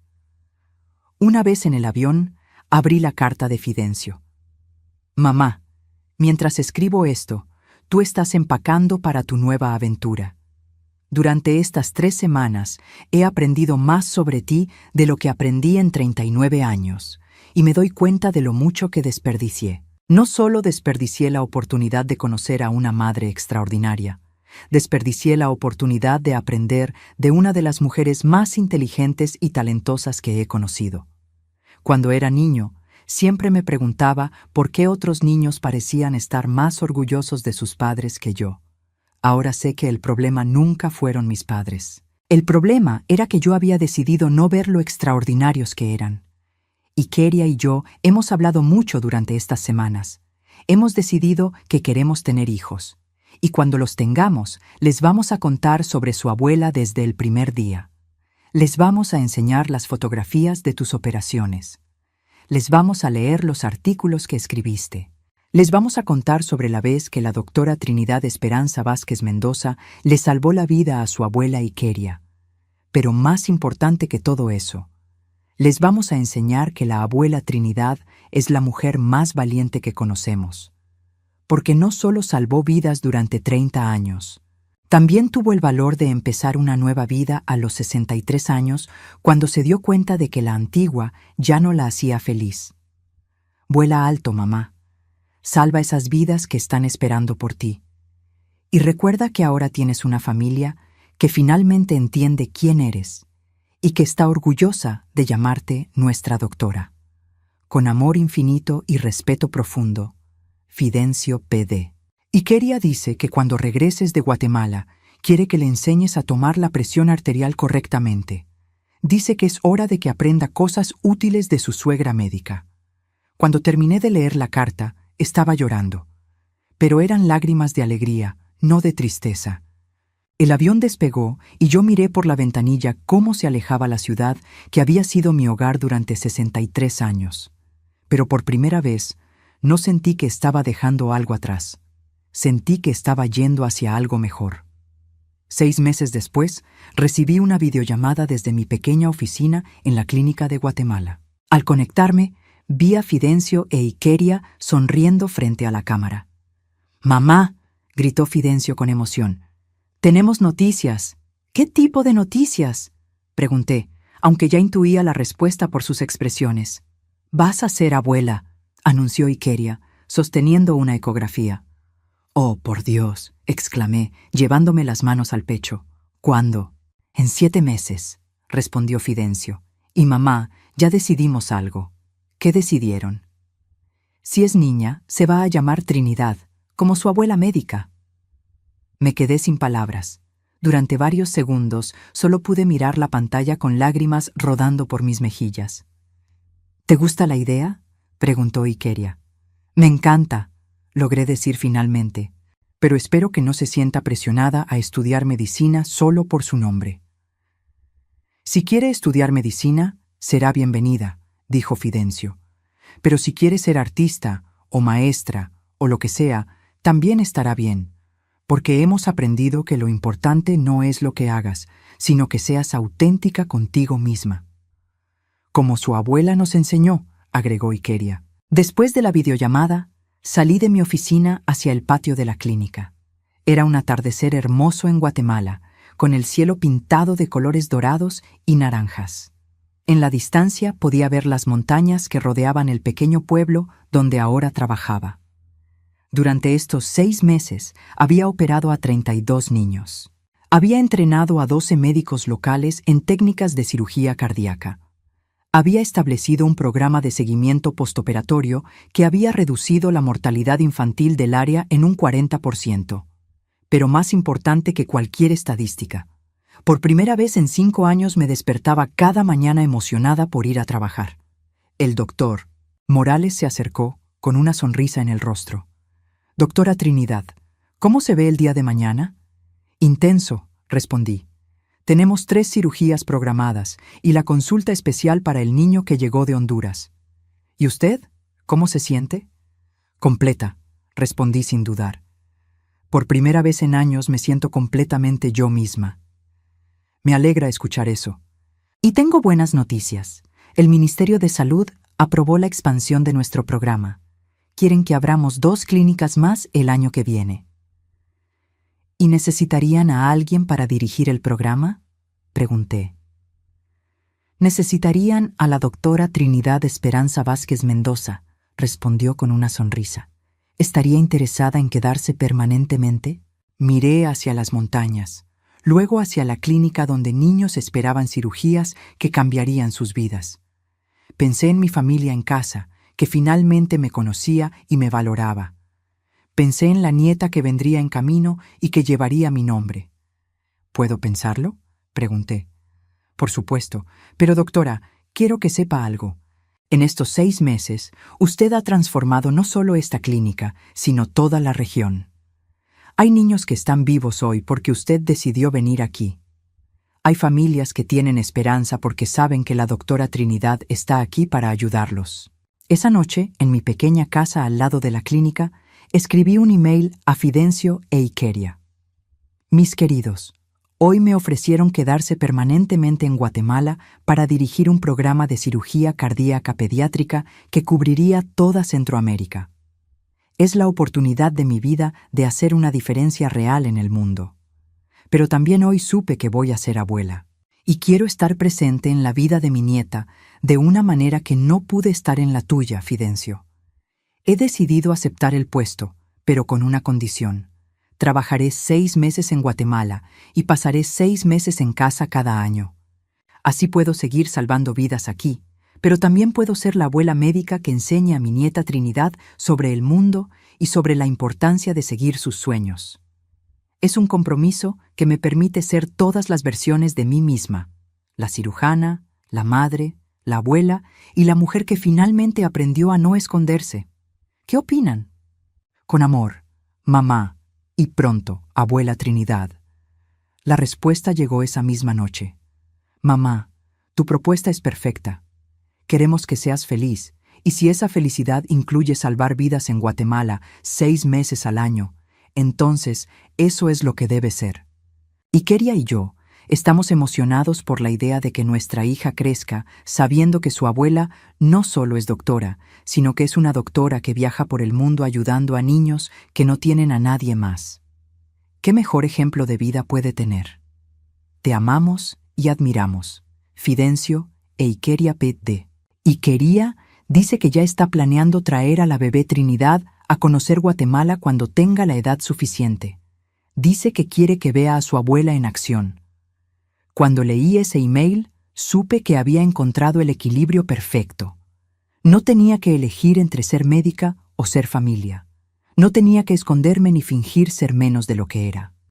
Una vez en el avión, abrí la carta de Fidencio. Mamá, mientras escribo esto, tú estás empacando para tu nueva aventura. Durante estas 3 semanas he aprendido más sobre ti de lo que aprendí en 39 años, y me doy cuenta de lo mucho que desperdicié. No solo desperdicié la oportunidad de conocer a una madre extraordinaria, desperdicié la oportunidad de aprender de una de las mujeres más inteligentes y talentosas que he conocido. Cuando era niño, siempre me preguntaba por qué otros niños parecían estar más orgullosos de sus padres que yo. Ahora sé que el problema nunca fueron mis padres. El problema era que yo había decidido no ver lo extraordinarios que eran. Y Keria y yo hemos hablado mucho durante estas semanas. Hemos decidido que queremos tener hijos. Y cuando los tengamos, les vamos a contar sobre su abuela desde el primer día. Les vamos a enseñar las fotografías de tus operaciones. Les vamos a leer los artículos que escribiste. Les vamos a contar sobre la vez que la doctora Trinidad Esperanza Vázquez Mendoza le salvó la vida a su abuela Ikeria. Pero más importante que todo eso, les vamos a enseñar que la abuela Trinidad es la mujer más valiente que conocemos. Porque no solo salvó vidas durante 30 años, también tuvo el valor de empezar una nueva vida a los 63 años cuando se dio cuenta de que la antigua ya no la hacía feliz. Vuela alto, mamá. Salva esas vidas que están esperando por ti. Y recuerda que ahora tienes una familia que finalmente entiende quién eres y que está orgullosa de llamarte nuestra doctora. Con amor infinito y respeto profundo, Fidencio P.D. Ikeria dice que cuando regreses de Guatemala, quiere que le enseñes a tomar la presión arterial correctamente. Dice que es hora de que aprenda cosas útiles de su suegra médica. Cuando terminé de leer la carta, estaba llorando, pero eran lágrimas de alegría, no de tristeza. El avión despegó y yo miré por la ventanilla cómo se alejaba la ciudad que había sido mi hogar durante 63 años. Pero por primera vez, no sentí que estaba dejando algo atrás. Sentí que estaba yendo hacia algo mejor. 6 meses después, recibí una videollamada desde mi pequeña oficina en la clínica de Guatemala. Al conectarme, vi a Fidencio e Ikeria sonriendo frente a la cámara. «Mamá», gritó Fidencio con emoción. «Tenemos noticias». «¿Qué tipo de noticias?», pregunté, aunque ya intuía la respuesta por sus expresiones. «Vas a ser abuela», anunció Ikeria, sosteniendo una ecografía. «Oh, por Dios», exclamé, llevándome las manos al pecho. «¿Cuándo?» «En 7 meses», respondió Fidencio. «Y mamá, ya decidimos algo». ¿Qué decidieron? Si es niña, se va a llamar Trinidad, como su abuela médica. Me quedé sin palabras. Durante varios segundos solo pude mirar la pantalla con lágrimas rodando por mis mejillas. ¿Te gusta la idea?, preguntó Ikeria. Me encanta, logré decir finalmente, pero espero que no se sienta presionada a estudiar medicina solo por su nombre. Si quiere estudiar medicina, será bienvenida, dijo Fidencio. Pero si quiere ser artista, o maestra, o lo que sea, también estará bien, porque hemos aprendido que lo importante no es lo que hagas, sino que seas auténtica contigo misma. Como su abuela nos enseñó, agregó Ikeria. Después de la videollamada, salí de mi oficina hacia el patio de la clínica. Era un atardecer hermoso en Guatemala, con el cielo pintado de colores dorados y naranjas. En la distancia podía ver las montañas que rodeaban el pequeño pueblo donde ahora trabajaba. Durante estos 6 meses había operado a 32 niños. Había entrenado a 12 médicos locales en técnicas de cirugía cardíaca. Había establecido un programa de seguimiento postoperatorio que había reducido la mortalidad infantil del área en un 40%. Pero más importante que cualquier estadística, por primera vez en 5 años me despertaba cada mañana emocionada por ir a trabajar. El doctor Morales se acercó con una sonrisa en el rostro. «Doctora Trinidad, ¿cómo se ve el día de mañana?» «Intenso», respondí. Tenemos 3 cirugías programadas y la consulta especial para el niño que llegó de Honduras. ¿Y usted? ¿Cómo se siente? Completa, respondí sin dudar. Por primera vez en años me siento completamente yo misma. Me alegra escuchar eso. Y tengo buenas noticias. El Ministerio de Salud aprobó la expansión de nuestro programa. Quieren que abramos 2 clínicas más el año que viene. ¿Y necesitarían a alguien para dirigir el programa?, pregunté. Necesitarían a la doctora Trinidad Esperanza Vázquez Mendoza, respondió con una sonrisa. ¿Estaría interesada en quedarse permanentemente? Miré hacia las montañas, luego hacia la clínica donde niños esperaban cirugías que cambiarían sus vidas. Pensé en mi familia en casa, que finalmente me conocía y me valoraba. Pensé en la nieta que vendría en camino y que llevaría mi nombre. ¿Puedo pensarlo?, pregunté. Por supuesto, pero doctora, quiero que sepa algo. En estos 6 meses, usted ha transformado no solo esta clínica, sino toda la región. Hay niños que están vivos hoy porque usted decidió venir aquí. Hay familias que tienen esperanza porque saben que la doctora Trinidad está aquí para ayudarlos. Esa noche, en mi pequeña casa al lado de la clínica, escribí un email a Fidencio e Ikeria. Mis queridos, hoy me ofrecieron quedarse permanentemente en Guatemala para dirigir un programa de cirugía cardíaca pediátrica que cubriría toda Centroamérica. Es la oportunidad de mi vida de hacer una diferencia real en el mundo. Pero también hoy supe que voy a ser abuela. Y quiero estar presente en la vida de mi nieta de una manera que no pude estar en la tuya, Fidencio. He decidido aceptar el puesto, pero con una condición. Trabajaré 6 meses en Guatemala y pasaré 6 meses en casa cada año. Así puedo seguir salvando vidas aquí, pero también puedo ser la abuela médica que enseñe a mi nieta Trinidad sobre el mundo y sobre la importancia de seguir sus sueños. Es un compromiso que me permite ser todas las versiones de mí misma, la cirujana, la madre, la abuela y la mujer que finalmente aprendió a no esconderse. ¿Qué opinan? Con amor, mamá, y pronto, abuela Trinidad. La respuesta llegó esa misma noche. Mamá, tu propuesta es perfecta. Queremos que seas feliz, y si esa felicidad incluye salvar vidas en Guatemala 6 meses al año, entonces eso es lo que debe ser. Ikeria y yo estamos emocionados por la idea de que nuestra hija crezca sabiendo que su abuela no solo es doctora, sino que es una doctora que viaja por el mundo ayudando a niños que no tienen a nadie más. ¿Qué mejor ejemplo de vida puede tener? Te amamos y admiramos. Fidencio e Ikeria P.D. Ikeria dice que ya está planeando traer a la bebé Trinidad a conocer Guatemala cuando tenga la edad suficiente. Dice que quiere que vea a su abuela en acción. Cuando leí ese email, supe que había encontrado el equilibrio perfecto. No tenía que elegir entre ser médica o ser familia. No tenía que esconderme ni fingir ser menos de lo que era.